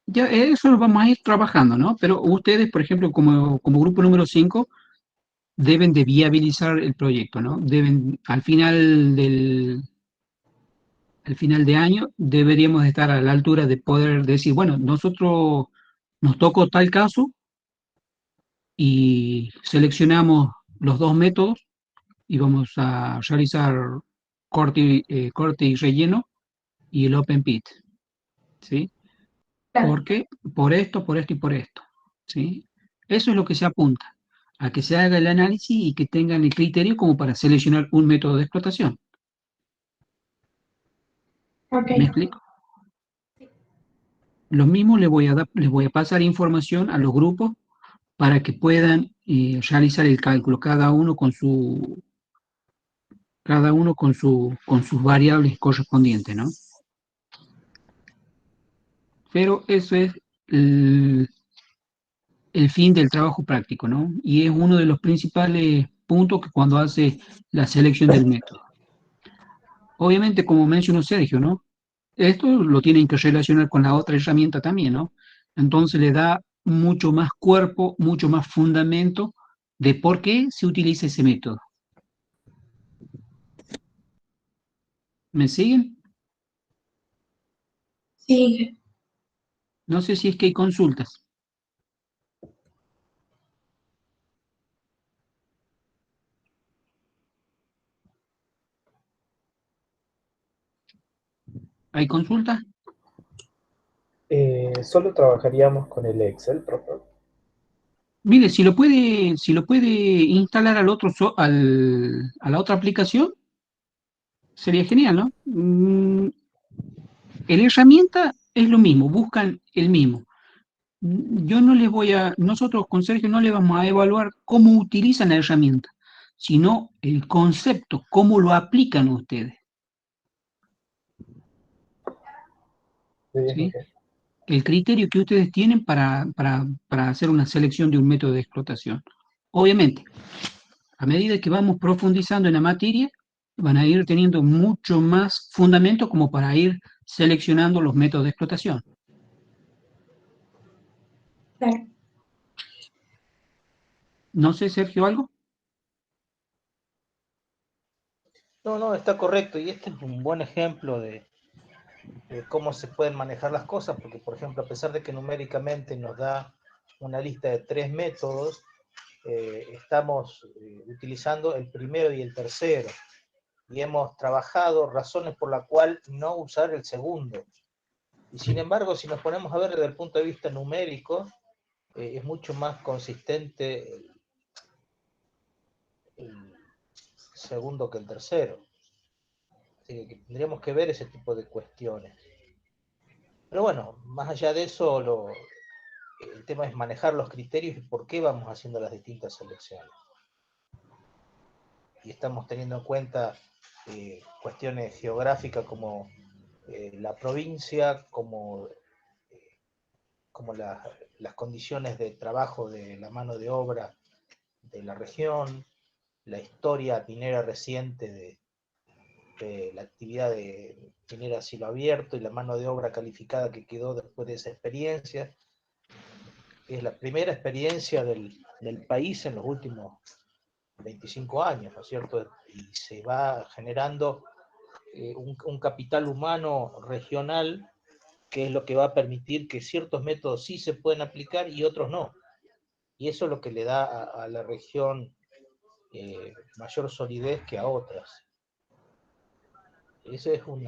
Ya, eso lo vamos a ir trabajando, ¿no? Pero ustedes, por ejemplo, como grupo número 5, deben de viabilizar el proyecto, ¿no? Deben, al final de año, deberíamos estar a la altura de poder decir, bueno, nosotros nos tocó tal caso y seleccionamos los dos métodos y vamos a realizar corte y relleno y el open pit, ¿sí? ¿Por qué? Por esto y por esto, ¿sí? Eso es lo que se apunta, a que se haga el análisis y que tengan el criterio como para seleccionar un método de explotación. ¿Me explico? Lo mismo les voy a pasar información a los grupos para que puedan realizar el cálculo, con sus variables correspondientes, ¿no? Pero eso es el fin del trabajo práctico, ¿no? Y es uno de los principales puntos que cuando hace la selección del método. Obviamente, como mencionó Sergio, ¿no? Esto lo tienen que relacionar con la otra herramienta también, ¿no? Entonces le da mucho más cuerpo, mucho más fundamento de por qué se utiliza ese método. ¿Me siguen? Sí. No sé si es que hay consultas. ¿Hay consultas? Solo trabajaríamos con el Excel, profe. Mire, si lo puede instalar a la otra aplicación, sería genial, ¿no? La herramienta es lo mismo, buscan el mismo. Yo no les nosotros con Sergio no le vamos a evaluar cómo utilizan la herramienta, sino el concepto, cómo lo aplican ustedes. ¿Sí? El criterio que ustedes tienen para hacer una selección de un método de explotación. Obviamente, a medida que vamos profundizando en la materia, van a ir teniendo mucho más fundamento como para ir seleccionando los métodos de explotación. Claro. No sé, Sergio, ¿algo? No, está correcto. Y este es un buen ejemplo de cómo se pueden manejar las cosas, porque, por ejemplo, a pesar de que numéricamente nos da una lista de 3 métodos, estamos utilizando el primero y el tercero. Y hemos trabajado razones por la cual no usar el segundo. Y sin embargo, si nos ponemos a ver desde el punto de vista numérico, es mucho más consistente el segundo que el tercero. Así que tendríamos que ver ese tipo de cuestiones. Pero bueno, más allá de eso, el tema es manejar los criterios y por qué vamos haciendo las distintas selecciones. Y estamos teniendo en cuenta cuestiones geográficas como la provincia, como las condiciones de trabajo de la mano de obra de la región, la historia minera reciente de la actividad de minera a cielo abierto y la mano de obra calificada que quedó después de esa experiencia. Es la primera experiencia del país en los últimos 25 años, ¿no es cierto? Y se va generando un capital humano regional que es lo que va a permitir que ciertos métodos sí se pueden aplicar y otros no. Y eso es lo que le da a la región mayor solidez que a otras. Ese es un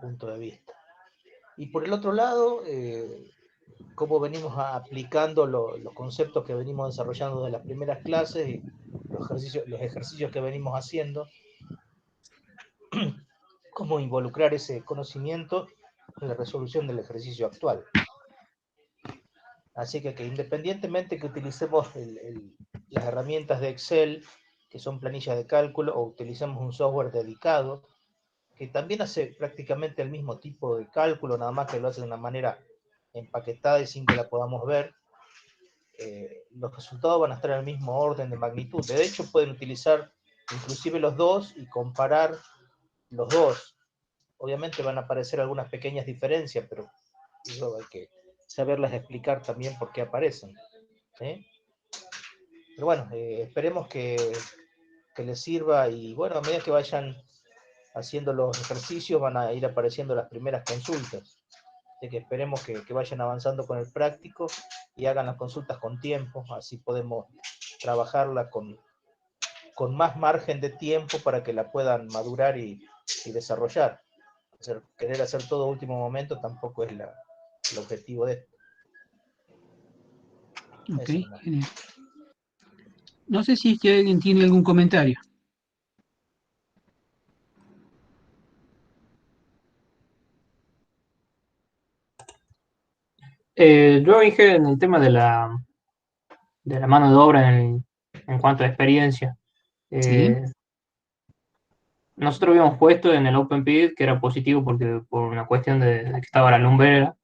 punto de vista. Y por el otro lado, cómo venimos aplicando los conceptos que venimos desarrollando de las primeras clases y los ejercicios que venimos haciendo, cómo involucrar ese conocimiento en la resolución del ejercicio actual. Así que independientemente que utilicemos las herramientas de Excel, que son planillas de cálculo, o utilicemos un software dedicado, que también hace prácticamente el mismo tipo de cálculo, nada más que lo hace de una manera empaquetada y sin que la podamos ver, los resultados van a estar en el mismo orden de magnitud. De hecho, pueden utilizar inclusive los dos y comparar los dos. Obviamente van a aparecer algunas pequeñas diferencias, pero eso hay que saberlas explicar también por qué aparecen. ¿Sí? Pero bueno, esperemos que les sirva y bueno, a medida que vayan haciendo los ejercicios van a ir apareciendo las primeras consultas. Así que esperemos que vayan avanzando con el práctico y hagan las consultas con tiempo, así podemos trabajarla con más margen de tiempo para que la puedan madurar y desarrollar. Querer hacer todo a último momento tampoco es el objetivo de esto. Ok, genial. No sé si es que alguien tiene algún comentario. Yo, Inge, en el tema de la mano de obra en cuanto a experiencia, Sí. nosotros habíamos puesto en el OpenPit que era positivo porque por una cuestión de que estaba la lumbrera.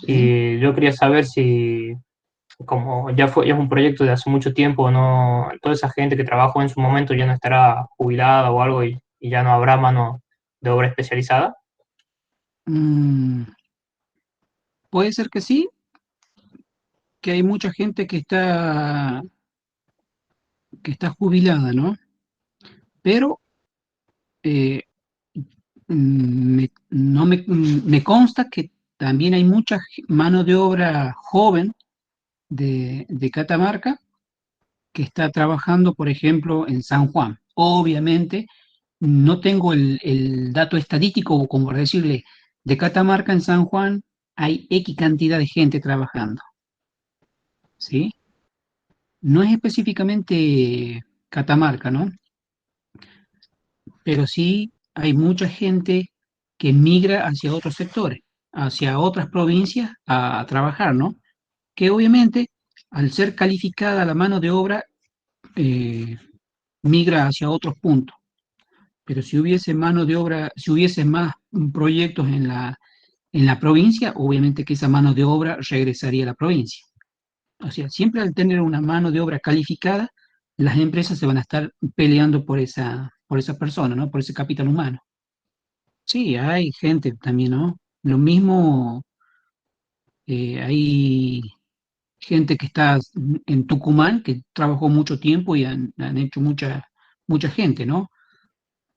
Sí. Y yo quería saber si, como ya es un proyecto de hace mucho tiempo, no, toda esa gente que trabajó en su momento ya no estará jubilada o algo y ya no habrá mano de obra especializada. Puede ser que sí, que hay mucha gente que está jubilada, ¿no? Pero me consta que también hay mucha mano de obra joven de Catamarca que está trabajando, por ejemplo, en San Juan. Obviamente, no tengo el dato estadístico, como por decirle, de Catamarca en San Juan hay X cantidad de gente trabajando, ¿sí? No es específicamente Catamarca, ¿no? Pero sí hay mucha gente que migra hacia otros sectores, hacia otras provincias a trabajar, ¿no? Que obviamente, al ser calificada la mano de obra, migra hacia otros puntos. Pero si hubiese mano de obra, si hubiese más proyectos en la provincia, obviamente que esa mano de obra regresaría a la provincia. O sea, siempre al tener una mano de obra calificada, las empresas se van a estar peleando por esa persona, ¿no? Por ese capital humano. Sí, hay gente también, ¿no? Lo mismo, hay gente que está en Tucumán, que trabajó mucho tiempo y han hecho mucha gente, ¿no?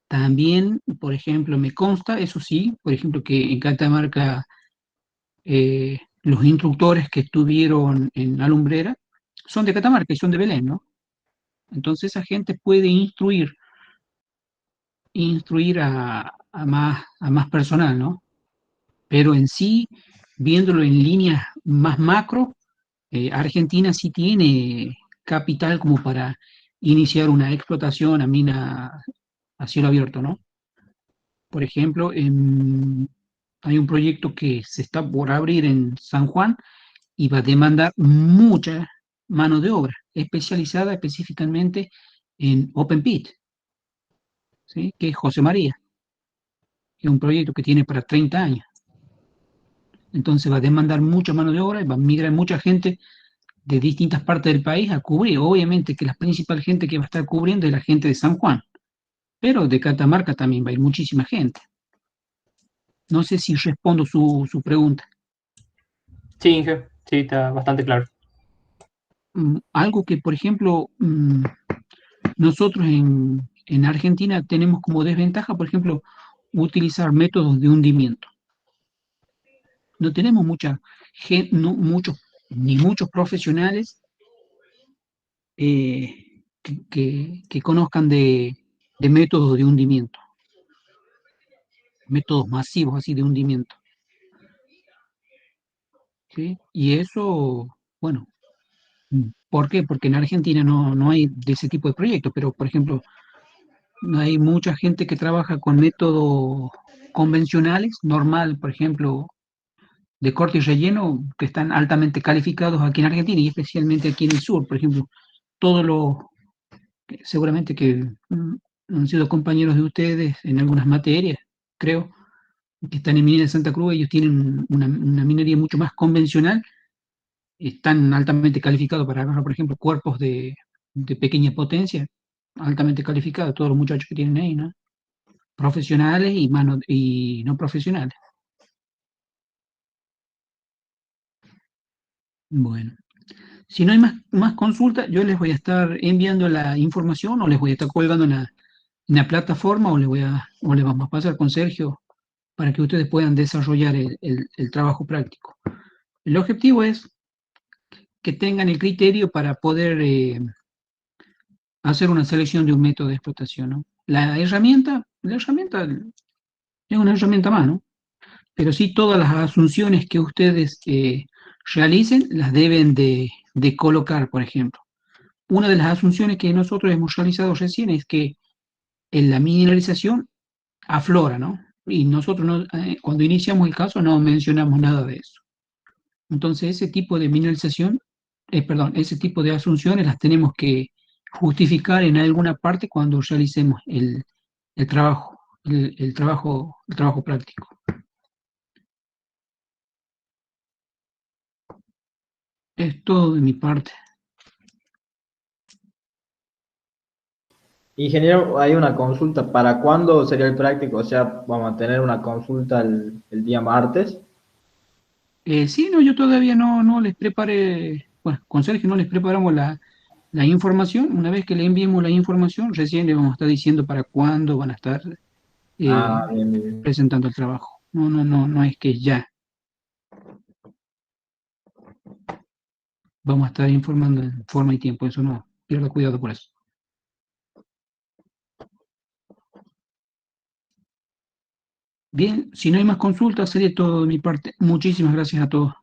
También, por ejemplo, me consta, eso sí, por ejemplo, que en Catamarca los instructores que estuvieron en la lumbrera son de Catamarca y son de Belén, ¿no? Entonces esa gente puede instruir a más personal, ¿no? Pero en sí, viéndolo en líneas más macro, Argentina sí tiene capital como para iniciar una explotación a mina a cielo abierto, ¿no? Por ejemplo, hay un proyecto que se está por abrir en San Juan y va a demandar mucha mano de obra, especializada específicamente en Open Pit, ¿sí? Que es José María, que es un proyecto que tiene para 30 años. Entonces va a demandar mucha mano de obra y va a migrar mucha gente de distintas partes del país a cubrir. Obviamente que la principal gente que va a estar cubriendo es la gente de San Juan, pero de Catamarca también va a ir muchísima gente. No sé si respondo su pregunta. Sí, Inge, sí, está bastante claro. Algo que, por ejemplo, nosotros en Argentina tenemos como desventaja, por ejemplo, utilizar métodos de hundimiento. No tenemos ni muchos profesionales que conozcan de métodos de hundimiento, métodos masivos así de hundimiento. ¿Sí? Y eso, bueno, ¿por qué? Porque en Argentina no hay de ese tipo de proyectos, pero por ejemplo, hay mucha gente que trabaja con métodos convencionales, normal, por ejemplo, de corte y relleno que están altamente calificados aquí en Argentina y especialmente aquí en el sur. Por ejemplo, todos los, seguramente que han sido compañeros de ustedes en algunas materias, creo, que están en Minería de Santa Cruz, ellos tienen una minería mucho más convencional, están altamente calificados para agarrar, por ejemplo, cuerpos de pequeña potencia, altamente calificados, todos los muchachos que tienen ahí, ¿no? Profesionales y no profesionales. Bueno, si no hay más consultas, yo les voy a estar enviando la información o les voy a estar colgando en la plataforma o les vamos a pasar con Sergio para que ustedes puedan desarrollar el trabajo práctico. El objetivo es que tengan el criterio para poder hacer una selección de un método de explotación, ¿no? La herramienta es una herramienta más, ¿no? Pero sí todas las asunciones que ustedes realicen las deben de colocar, por ejemplo. Una de las asunciones que nosotros hemos realizado recién es que en la mineralización aflora, ¿no? Y nosotros cuando iniciamos el caso no mencionamos nada de eso. Entonces ese tipo de mineralización, ese tipo de asunciones las tenemos que justificar en alguna parte cuando realicemos el trabajo, el trabajo práctico. Es todo de mi parte. Ingeniero, hay una consulta. ¿Para cuándo sería el práctico? O sea, vamos a tener una consulta el día martes. Sí, no, yo todavía no les preparé, bueno, con Sergio no les preparamos la información. Una vez que le enviemos la información, recién le vamos a estar diciendo para cuándo van a estar Ah, bien, bien. presentando el trabajo. No es que ya. Vamos a estar informando en forma y tiempo, eso no, pierda cuidado por eso. Bien, si no hay más consultas, sería todo de mi parte. Muchísimas gracias a todos.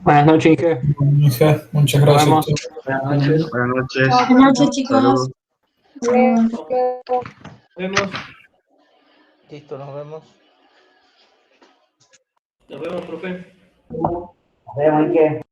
Buenas noches, Inge. Muchas Nos gracias. vemos. Buenas noches. Buenas noches. Buenas noches, chicos. Saludos. Luego, Nos vemos. Listo, nos vemos. Nos vemos, profe. Nos vemos, Ike.